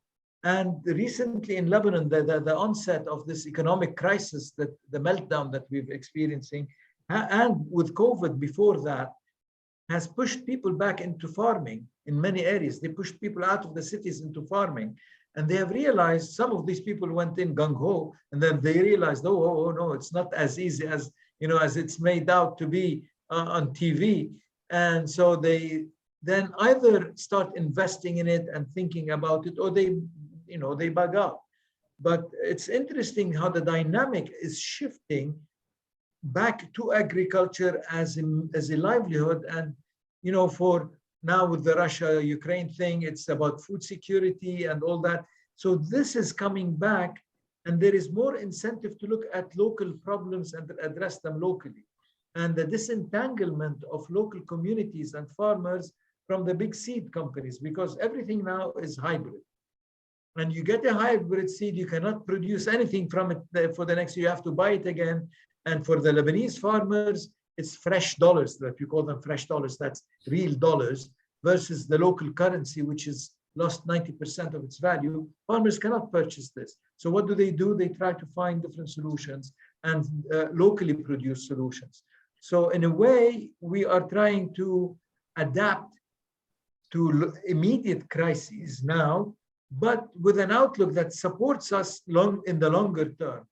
And recently in Lebanon, the onset of this economic crisis, the meltdown that we're experiencing, and with COVID before that, has pushed people back into farming in many areas. They pushed people out of the cities into farming. And they have realized, some of these people went in gung-ho, and then they realized, oh no, it's not as easy as, you know, as it's made out to be on TV. And so they then either start investing in it and thinking about it, or they, you know, they bug out. But it's interesting how the dynamic is shifting back to agriculture as a livelihood. And, you know, for now with the Russia-Ukraine thing, it's about food security and all that. So this is coming back, and there is more incentive to look at local problems and address them locally. And the disentanglement of local communities and farmers from the big seed companies, because everything now is hybrid. And you get a hybrid seed, you cannot produce anything from it for the next year, you have to buy it again. And for the Lebanese farmers, it's fresh dollars, that you call them fresh dollars, that's real dollars, versus the local currency, which is lost 90% of its value. Farmers cannot purchase this. So what do? They try to find different solutions and locally produce solutions. So in a way, we are trying to adapt to immediate crises now, but with an outlook that supports us in the longer term.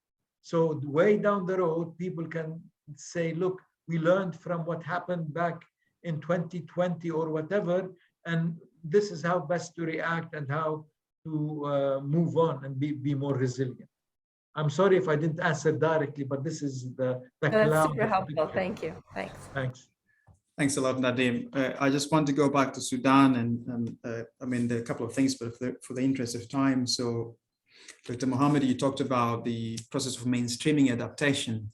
So way down the road, people can say, look, we learned from what happened back in 2020 or whatever, and this is how best to react and how to move on and be more resilient. I'm sorry if I didn't answer directly, but this is the That's super helpful. Thank you. Thanks. Thanks. Thanks a lot, Nadim. I just want to go back to Sudan, and I mean, there are a couple of things, but for the interest of time. So, Dr. Mohammed, you talked about the process of mainstreaming adaptation.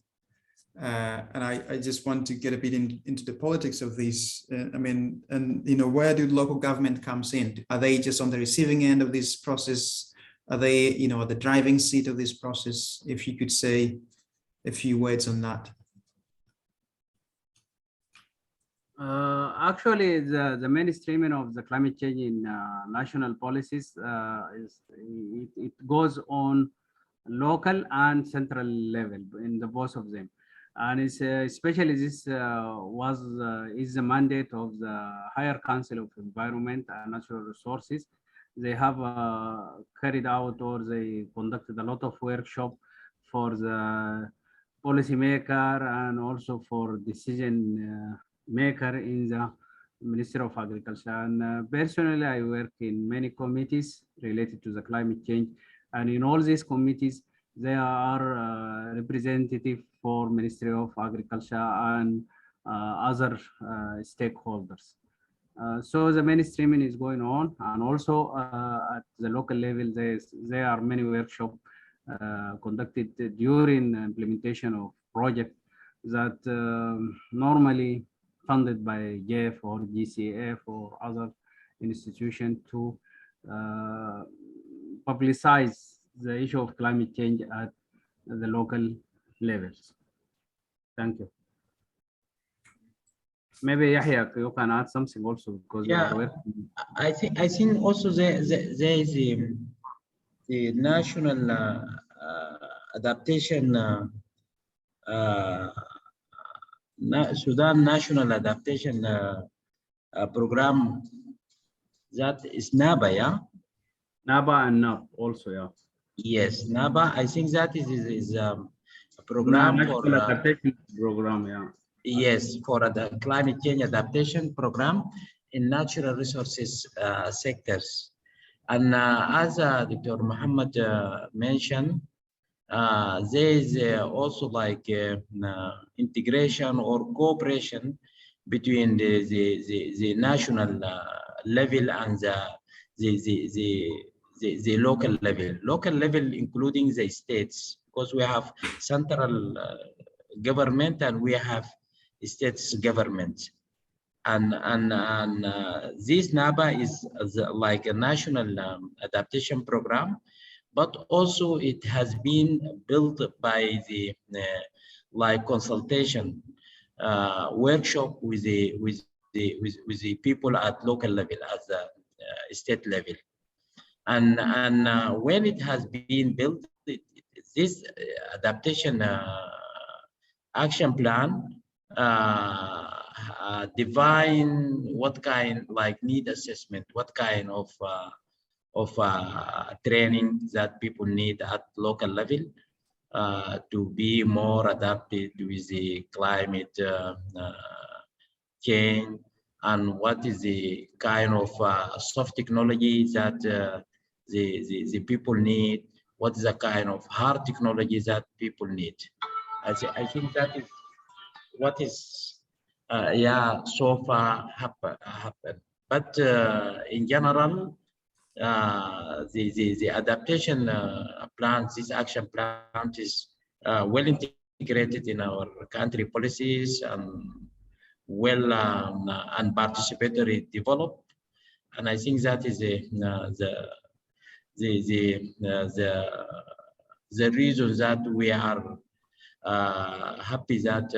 And I just want to get a bit into the politics of this. I mean, and where do local government comes in? Are they just on the receiving end of this process? Are they, at the driving seat of this process? If you could say a few words on that. Actually, the mainstreaming of the climate change in national policies it goes on local and central level in the both of them, and it's especially this is the mandate of the Higher Council of Environment and Natural Resources. They have carried out, or they conducted a lot of workshop for the policymaker and also for decision maker in the Ministry of Agriculture. And personally, I work in many committees related to the climate change. And in all these committees, there are representative for Ministry of Agriculture and other stakeholders. So the mainstreaming is going on, and also at the local level, there are many workshops conducted during implementation of projects that normally funded by GEF or GCF or other institutions to publicize the issue of climate change at the local levels. Thank you. Maybe Yahya, you can add something also, because Yeah, you are working. I think also there is the national adaptation Sudan National Adaptation Program, that is NABA, yeah? NABA and NAP also, yeah. Yes, NABA, I think that is a program for adaptation program, yeah. Yes, for the climate change adaptation program in natural resources sectors. And as Dr. Muhammad mentioned, there is also like integration or cooperation between the national level and the local level. Local level including the states, because we have central government and we have states government. And this NABA is like a national adaptation program, but also it has been built by the like consultation workshop with the people at local level, at the state level. And when it has been built, this adaptation action plan define what kind like need assessment, what kind of training that people need at local level to be more adapted with the climate change, and what is the kind of soft technology that the people need, what is the kind of hard technology that people need. I think that is what is so far happened. But in general, the adaptation plans, this action plan is well integrated in our country policies and well and participatory developed. And I think that is the reason that we are happy that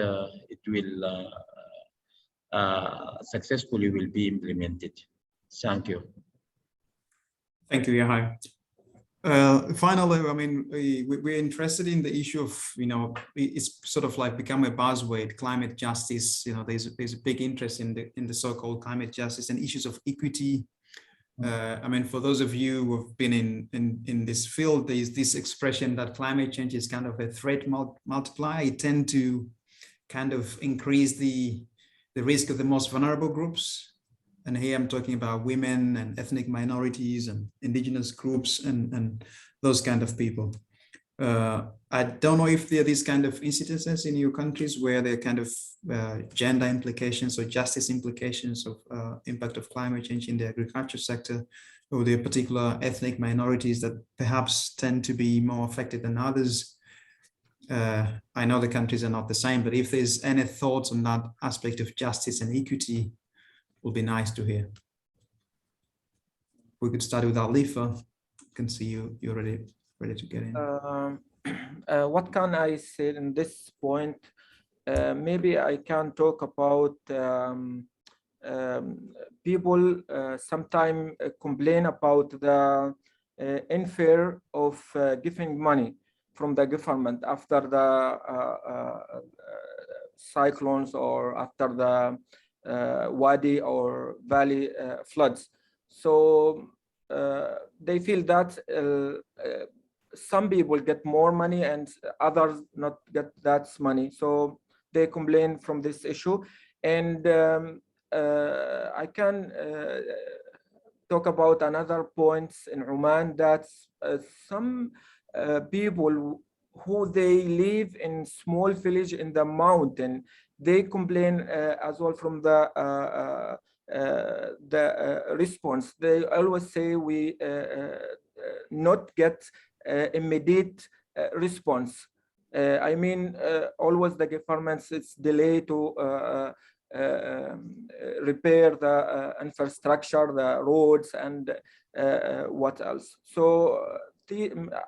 it will successfully will be implemented. Thank you. Thank you, Yahya. Finally, I mean, we're interested in the issue of, it's sort of like become a buzzword, climate justice. There's a big interest in the so-called climate justice and issues of equity. I mean, for those of you who have been in this field, there's this expression that climate change is kind of a threat multiplier. It tends to kind of increase the risk of the most vulnerable groups. And here I'm talking about women and ethnic minorities and indigenous groups and those kind of people. I don't know if there are these kind of incidences in your countries where there are kind of gender implications or justice implications of impact of climate change in the agriculture sector, or there are particular ethnic minorities that perhaps tend to be more affected than others. I know the countries are not the same, but if there's any thoughts on that aspect of justice and equity, it would be nice to hear. We could start with Alifa. I can see you're ready to get in. What can I say in this point? Maybe I can talk about people sometimes complain about the unfair of giving money from the government after the cyclones or after the Wadi or Valley floods. So they feel that some people get more money and others not get that money. So they complain from this issue. And I can talk about another points in Oman that some people who they live in small village in the mountain, they complain as well from the response. They always say we not get immediate response. I mean, always the governments, it's delay to repair the infrastructure, the roads, and what else. So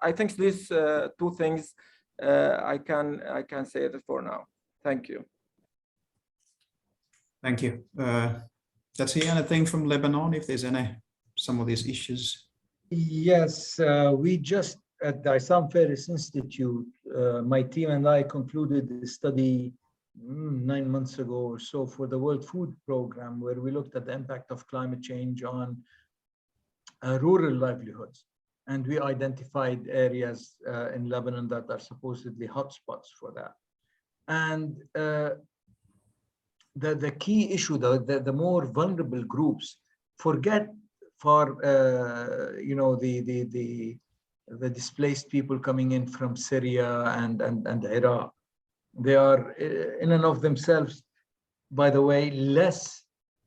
I think these two things I can say that for now. Thank you. Thank you. Let's hear anything from Lebanon, if there's some of these issues. Yes, we just at the Issam Ferris Institute, my team and I concluded the study 9 months ago or so for the World Food Program, where we looked at the impact of climate change on rural livelihoods. And we identified areas in Lebanon that are supposedly hotspots for that. And the key issue, the more vulnerable groups, forget for the displaced people coming in from Syria and Iraq. They are in and of themselves, by the way, less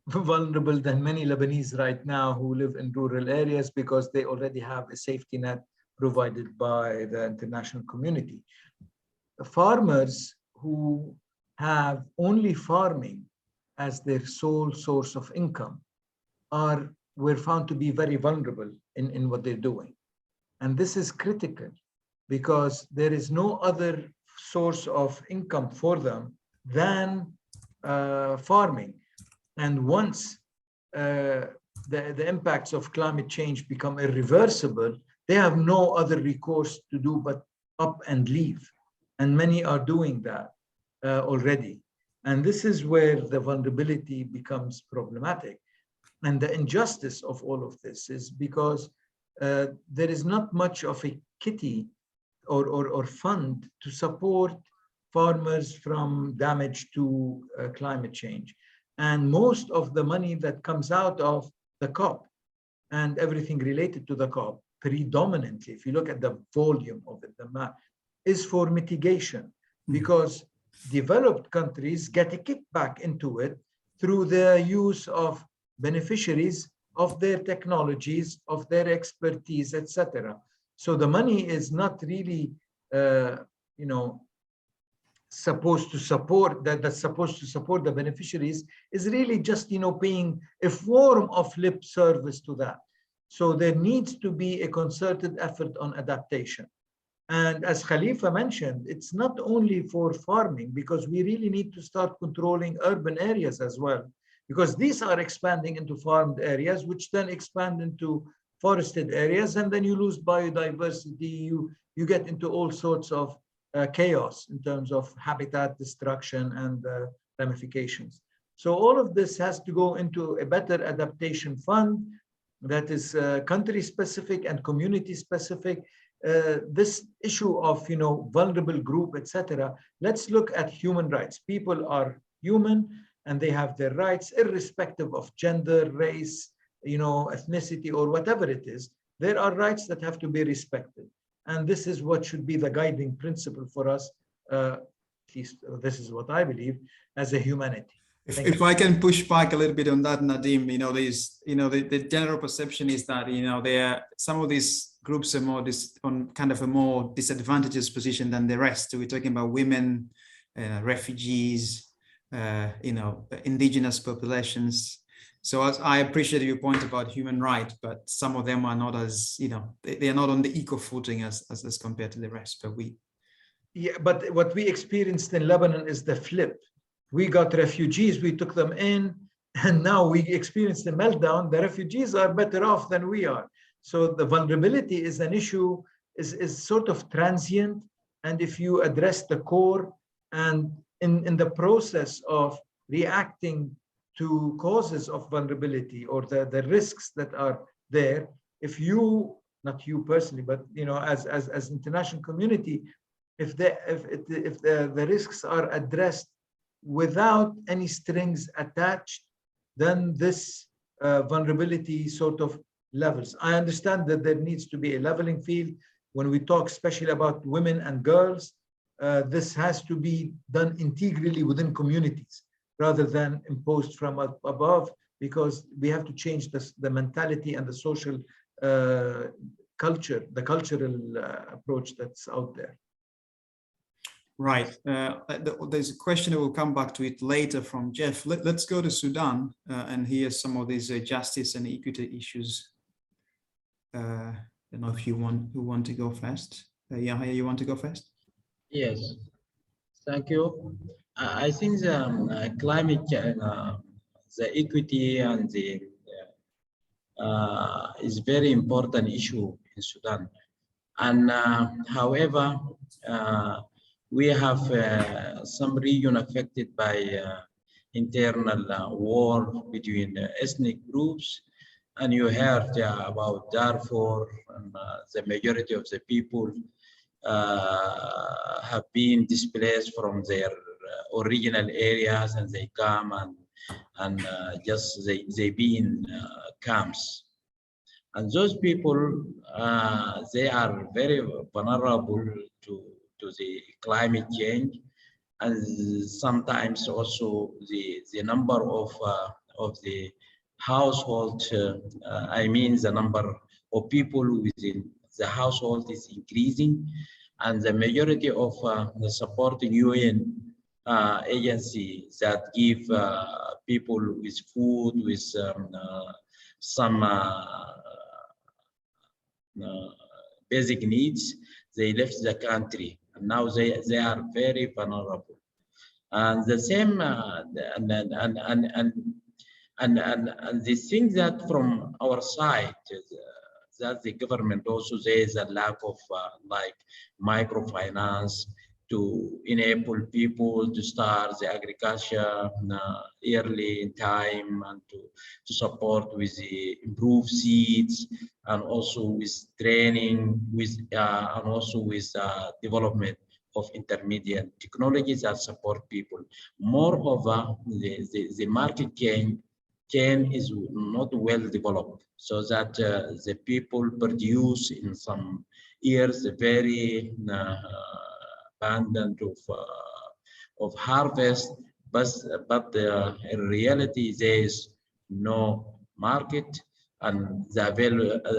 vulnerable than many Lebanese right now who live in rural areas because they already have a safety net provided by the international community. Farmers who have only farming as their sole source of income were found to be very vulnerable in what they're doing. And this is critical because there is no other source of income for them than farming. And once the impacts of climate change become irreversible, they have no other recourse to do but up and leave. And many are doing that already. And this is where the vulnerability becomes problematic. And the injustice of all of this is because there is not much of a kitty or fund to support farmers from damage to climate change. And most of the money that comes out of the COP and everything related to the COP, predominantly, if you look at the volume of it, the map, is for mitigation, because developed countries get a kickback into it through the use of beneficiaries of their technologies, of their expertise, etc. So the money is not really, supposed to support that's supposed to support the beneficiaries, is really just, paying a form of lip service to that. So there needs to be a concerted effort on adaptation. And as Khalifa mentioned, it's not only for farming, because we really need to start controlling urban areas as well, because these are expanding into farmed areas, which then expand into forested areas, and then you lose biodiversity, you get into all sorts of chaos in terms of habitat destruction and ramifications. So all of this has to go into a better adaptation fund that is country specific and community specific. This issue of vulnerable group, etc. Let's look at human rights. People are human and they have their rights irrespective of gender, race, ethnicity, or whatever it is. There are rights that have to be respected. And this is what should be the guiding principle for us, at least this is what I believe, as a humanity. If I can push back a little bit on that, Nadim, the general perception is that, some of these groups are more on kind of a more disadvantaged position than the rest. So we're talking about women, refugees, indigenous populations. So I appreciate your point about human rights, but some of them are not as, they are not on the equal footing as compared to the rest. But but what we experienced in Lebanon is the flip. We got refugees, we took them in, and now we experienced the meltdown. The refugees are better off than we are. So the vulnerability is an issue, is sort of transient. And if you address the core and in the process of reacting to causes of vulnerability or the risks that are there, if you, not you personally, but as international community, if the risks are addressed without any strings attached, then this vulnerability sort of levels. I understand that there needs to be a leveling field. When we talk especially about women and girls, this has to be done integrally within communities rather than imposed from above, because we have to change the mentality and the social culture, the cultural approach that's out there. Right. There's a question that we'll come back to it later from Jeff. Let's go to Sudan and hear some of these justice and equity issues. I don't know if who want to go first. Yahya, you want to go first? Yes, thank you. I think the climate change, the equity and the is very important issue in Sudan. And however, we have some region affected by internal war between ethnic groups. And you heard about Darfur, and the majority of the people have been displaced from their original areas, and they come and just they be in camps. And those people, they are very vulnerable to the climate change, and sometimes also the number of the household, I mean the number of people within the household is increasing, and the majority of the supporting UN agencies that give people with food, with some basic needs, they left the country, and now they are very vulnerable. And the same, and the thing that from our side, that the government also there is a lack of like microfinance to enable people to start the agriculture early in time, and to support with the improved seeds, and also with training, with and also with development of intermediate technologies that support people. Moreover, the market chain is not well developed, so that the people produce in some years a very abundant of harvest, but in reality there is no market, and the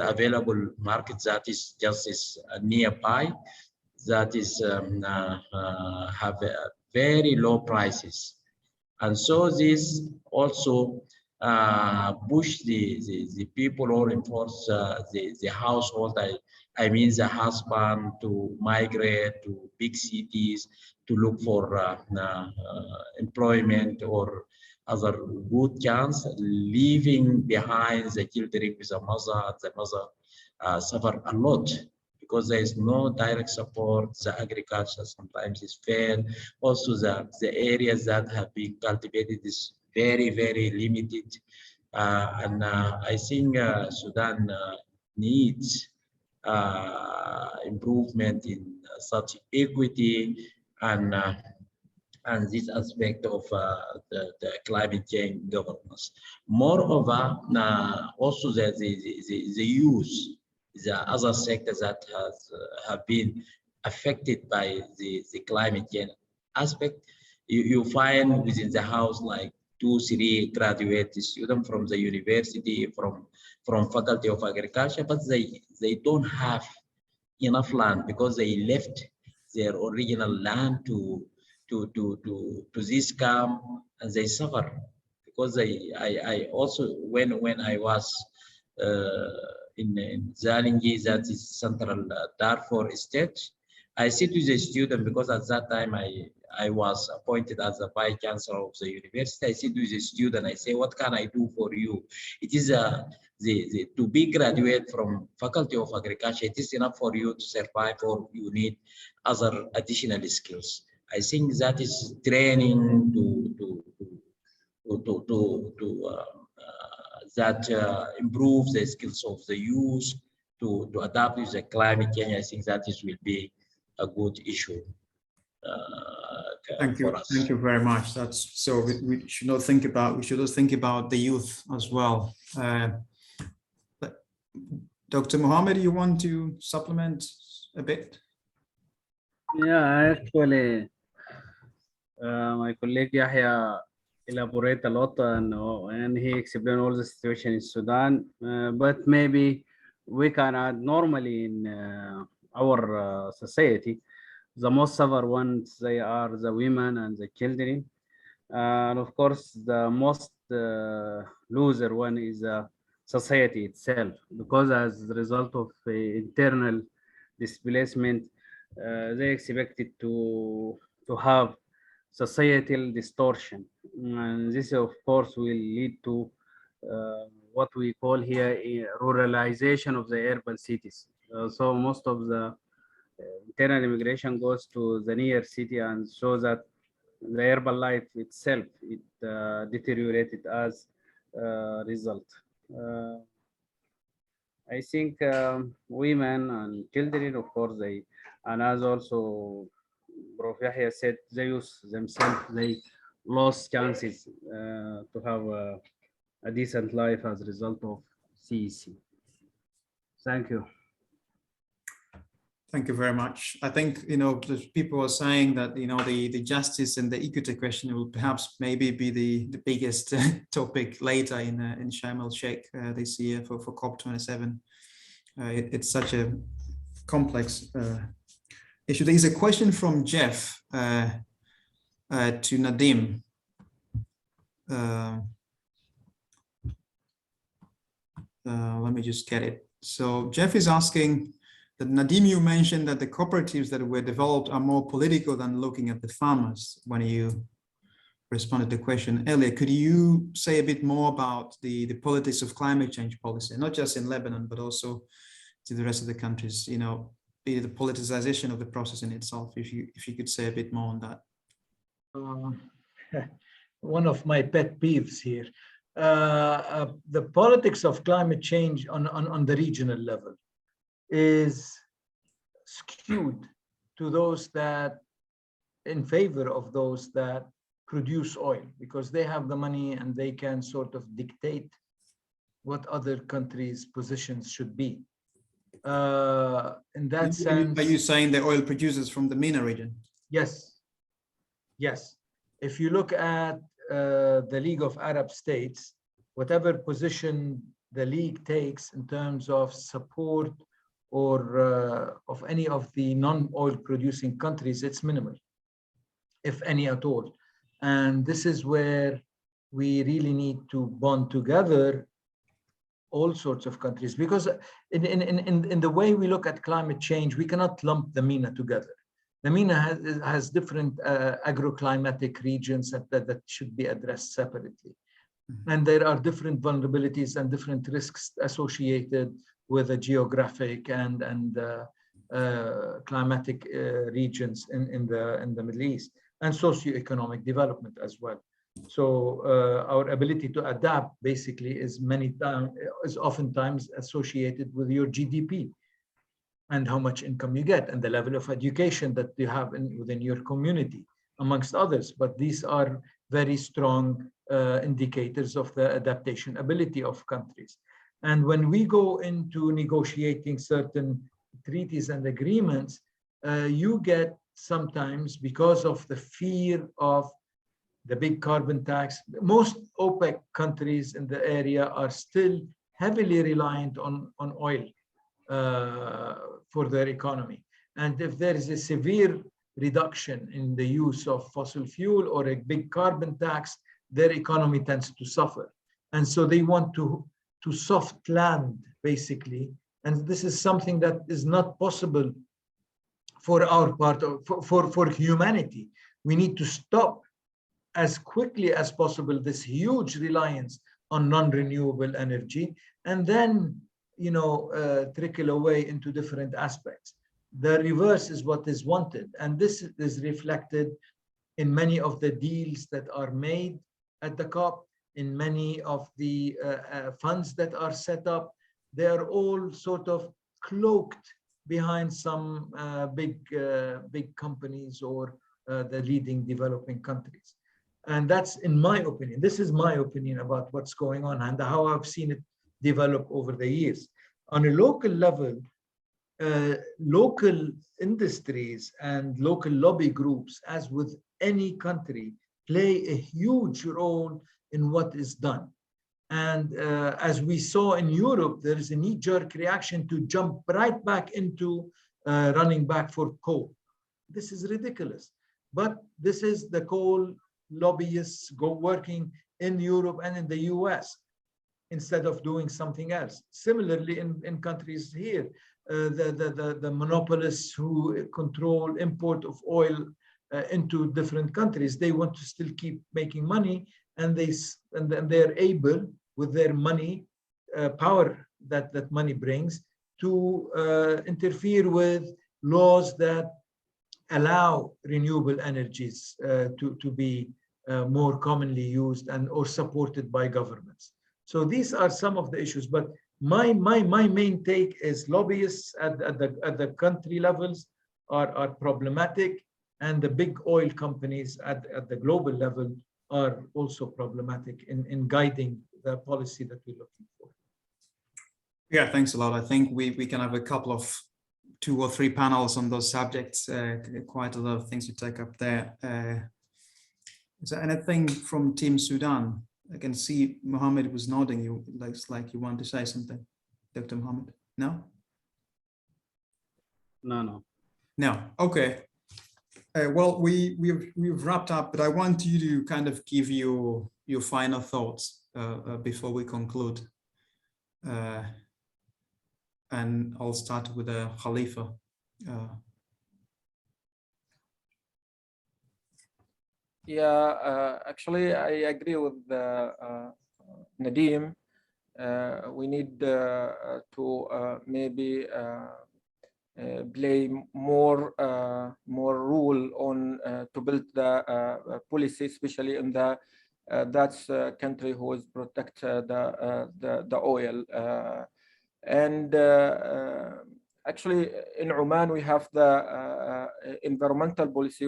available market that is just nearby, that is have very low prices. And so this also push the people, or enforce the household, I mean the husband, to migrate to big cities to look for employment or other good chance, leaving behind the children with a mother. The mother suffer a lot because there is no direct support. The agriculture sometimes is failed. Also the areas that have been cultivated is very, very limited. And I think Sudan needs improvement in such equity and this aspect of the climate change governance. Moreover, also the youth, the other sectors that have been affected by the climate change aspect. You find within the house like 2, 3 graduate students from the university, from Faculty of Agriculture, but they don't have enough land because they left their original land to this camp, and they suffer because I also when I was in Zalingi, that is Central Darfur State, I sit with a student because at that time I was appointed as the vice chancellor of the university. I sit with a student. I say, what can I do for you? It is to be graduate from Faculty of Agriculture. It is enough for you to survive, or you need other additional skills. I think that is training that improves the skills of the youth to adapt with the climate change. I think that is will be a good issue Thank you. for us. Thank you very much. That's so we should not think about, we should also think about the youth as well. Dr. Mohammed, you want to supplement a bit? Yeah, actually, my colleague Yahya elaborate a lot and he explained all the situation in Sudan, but maybe we can add normally in our society, the most suffer ones, they are the women and the children. And of course, the most loser one is the society itself, because as a result of internal displacement, they expected to have societal distortion. And this, of course, will lead to what we call here a ruralization of the urban cities. So most of the internal immigration goes to the near city, and shows that the urban life itself, it deteriorated as a result. I think women and children, of course, they, and as also Prof. Yahya said, the youth themselves, they lost chances to have a decent life as a result of CEC. Thank you. Thank you very much. I think, you know, people are saying that, you know, the justice and the equity question will perhaps maybe be the biggest topic later in Sharm el-Sheikh this year for COP27. It's such a complex issue. There is a question from Jeff to Nadim. Let me just get it. So Jeff is asking that, Nadim, you mentioned that the cooperatives that were developed are more political than looking at the farmers when you responded to the question earlier. Could you say a bit more about the politics of climate change policy, not just in Lebanon, but also to the rest of the countries, you know, the politicization of the process in itself, if you could say a bit more on that. One of my pet peeves here, the politics of climate change on the regional level is skewed to those that, in favor of those that produce oil, because they have the money and they can sort of dictate what other countries' positions should be. In that sense, are you saying the oil producers from the MENA region? Yes, yes. If you look at the League of Arab States, whatever position the League takes in terms of support or of any of the non-oil producing countries, it's minimal, if any at all. And this is where we really need to bond together all sorts of countries, because in the way we look at climate change, we cannot lump the MENA together. The MENA has different agroclimatic regions that should be addressed separately. And there are different vulnerabilities and different risks associated with the geographic and climatic regions in the Middle East, and socioeconomic development as well. So our ability to adapt basically is oftentimes associated with your GDP and how much income you get and the level of education that you have within your community, amongst others. But these are very strong indicators of the adaptation ability of countries. And when we go into negotiating certain treaties and agreements, you get sometimes, because of the fear of the big carbon tax. Most OPEC countries in the area are still heavily reliant on oil for their economy. And if there is a severe reduction in the use of fossil fuel or a big carbon tax, their economy tends to suffer. And so they want to soft land, basically. And this is something that is not possible for our part of, for humanity. We need to stop as quickly as possible this huge reliance on non-renewable energy, and then, you know, trickle away into different aspects. The reverse is what is wanted, and this is reflected in many of the deals that are made at the COP, in many of the funds that are set up. They are all sort of cloaked behind some big companies or the leading developing countries. And that's, in my opinion, this is my opinion about what's going on and how I've seen it develop over the years. On a local level, local industries and local lobby groups, as with any country, play a huge role in what is done. And as we saw in Europe, there is a knee-jerk reaction to jump right back into running back for coal. This is ridiculous. But this is the coal lobbyists working in Europe and in the US instead of doing something else. Similarly, in countries here, the monopolists who control import of oil into different countries, they want to still keep making money, and they're able, with their money, power that money brings, to interfere with laws that allow renewable energies to be more commonly used and or supported by governments. So these are some of the issues. But my main take is lobbyists at the country levels are problematic, and the big oil companies at the global level are also problematic in guiding the policy that we're looking for. Yeah, thanks a lot. I think we can have a couple of 2 or 3 panels on those subjects. Quite a lot of things to take up there. Is there anything from Team Sudan? I can see Mohammed was nodding. You looks like you want to say something, Dr. Mohammed. No? No. No. Okay. Well, we've wrapped up, but I want you to kind of give your final thoughts before we conclude. And I'll start with Khalifa. Actually, I agree with Nadeem. We need to maybe play more role on to build the policy, especially in the that's country who is protect the oil. And actually, in Oman, we have the environmental policy.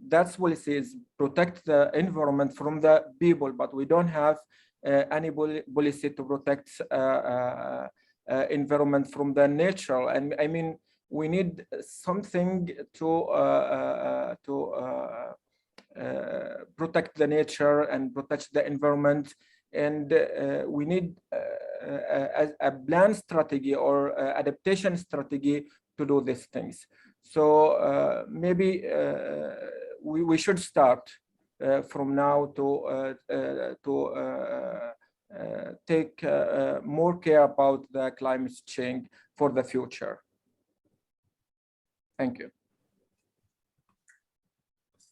That policy is protect the environment from the people, but we don't have any policy to protect environment from the nature. And I mean, we need something to protect the nature and protect the environment. And we need a plan strategy or adaptation strategy to do these things. So maybe we should start from now to take more care about the climate change for the future. Thank you.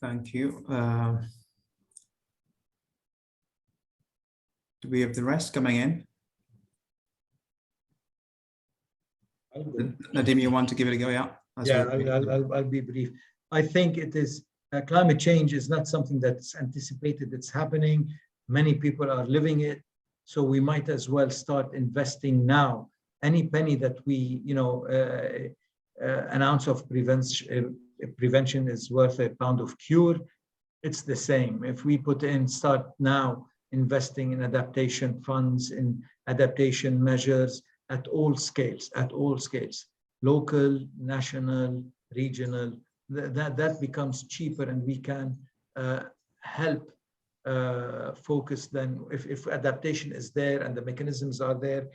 Thank you. Do we have the rest coming in? Nadeem, you want to give it a go? Yeah. Yeah, I'll be brief. I think it is climate change is not something that's anticipated. It's happening. Many people are living it. So we might as well start investing now. Any penny that we, an ounce of prevention is worth a pound of cure. It's the same. If we start now investing in adaptation funds, in adaptation measures at all scales, local, national, regional, that becomes cheaper, and we can help focus. Then if adaptation is there and the mechanisms are there,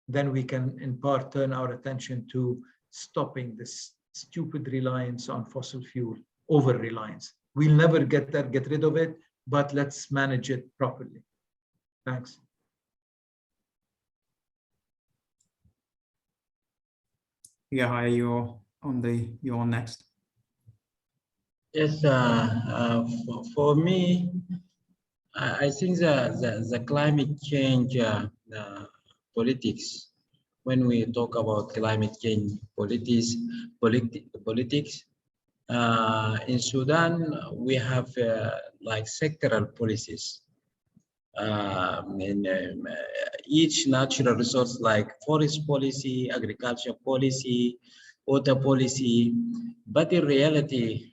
then we can in part turn our attention to stopping this stupid reliance on fossil fuel, over-reliance. We'll never get rid of it, but let's manage it properly. Thanks. Yeah, hi, you're next. Yes, for me, I think the climate change politics, when we talk about climate change politics, in Sudan, we have like sectoral policies. Each natural resource like forest policy, agriculture policy, water policy, but in reality,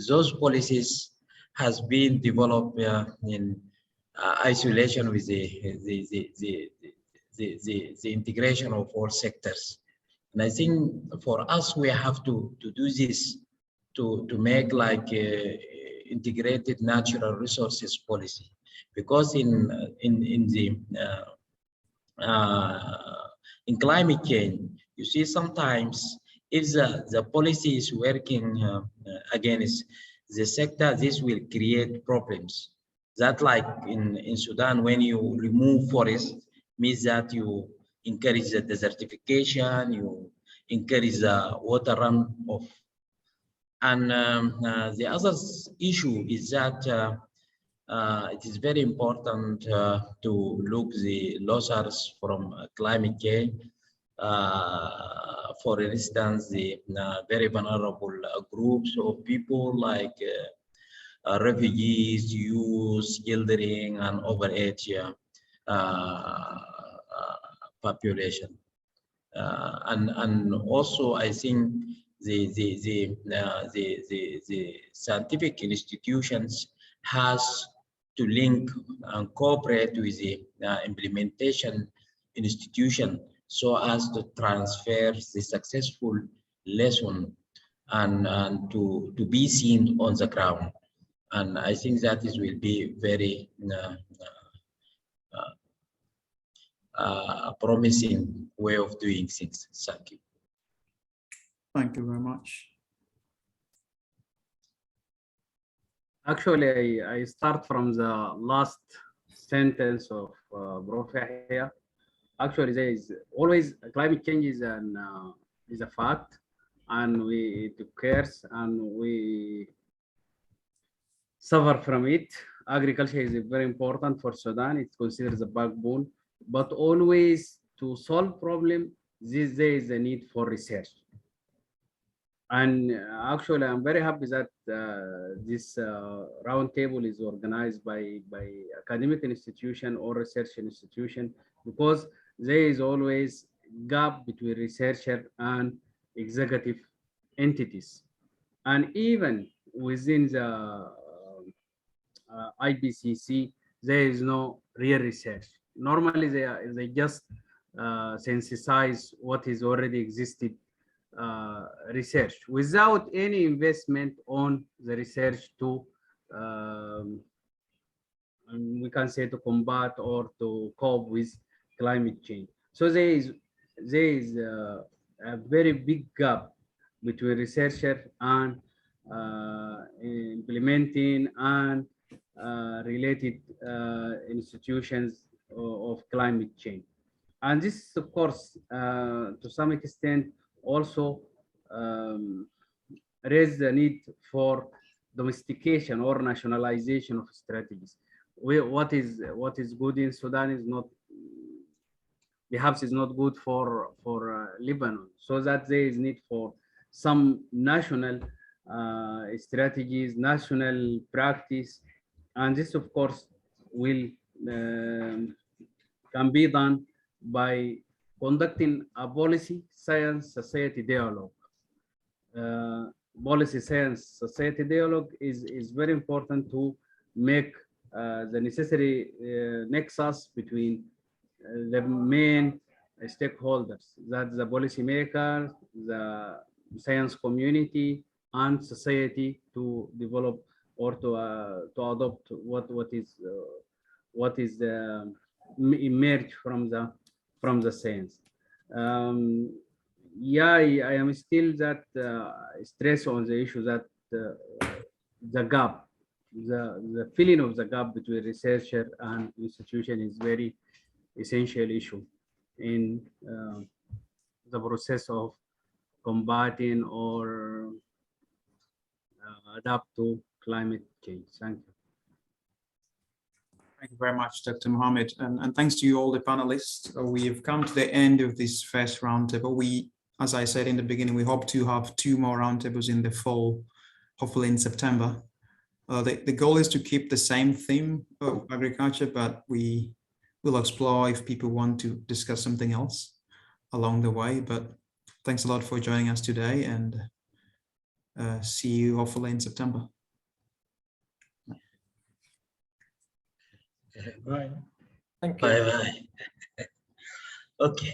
those policies has been developed in isolation with the integration of all sectors. And I think for us, we have to do this to make like integrated natural resources policy, because in climate change, you see sometimes if the policy is working against the sector, this will create problems. That like in Sudan, when you remove forest, means that you encourage the desertification, you encourage the water runoff. And the other issue is that it is very important to look the losses from climate change. For instance, the very vulnerable groups of people like refugees, youth, children, and overage population. And also, I think the scientific institutions has to link and cooperate with the implementation institution so as to transfer the successful lesson and to be seen on the ground. And I think that is will be very promising way of doing things. Thank you. Thank you very much. Actually, I start from the last sentence of Prof. Yahya. Actually, there is always climate change is a fact, and it occurs, and we suffer from it. Agriculture is very important for Sudan. It's considered the backbone, but always to solve problem, there is a need for research. And actually, I'm very happy that this roundtable is organized by academic institution or research institution, because there is always gap between researcher and executive entities. And even within the IPCC, there is no real research. Normally, they just synthesize what is already existed research without any investment on the research to we can say to combat or to cope with climate change. So there is a very big gap between researcher and implementing and related institutions of climate change. And this, of course, to some extent, also raise the need for domestication or nationalization of strategies. What is good in Sudan is not, perhaps is not good for Lebanon. So that there is need for some national strategies, national practice, and this, of course, will can be done by conducting a policy science society dialogue. Policy science society dialogue is very important to make the necessary nexus between the main stakeholders, that's the policymaker, the science community, and society, to develop or to adopt what is emerged from the science. Yeah, I am still that stress on the issue that the gap, the filling of the gap between researcher and institution is very essential issue in the process of combating or adapt to climate change. Thank you. Thank you very much, Dr. Mohammed, and thanks to you all the panelists. We have come to the end of this first roundtable. We, as I said in the beginning, we hope to have 2 more roundtables in the fall, hopefully in September. The goal is to keep the same theme of agriculture, but we will explore if people want to discuss something else along the way. But thanks a lot for joining us today, and see you hopefully in September. Bye. Thank you. Bye bye. Okay.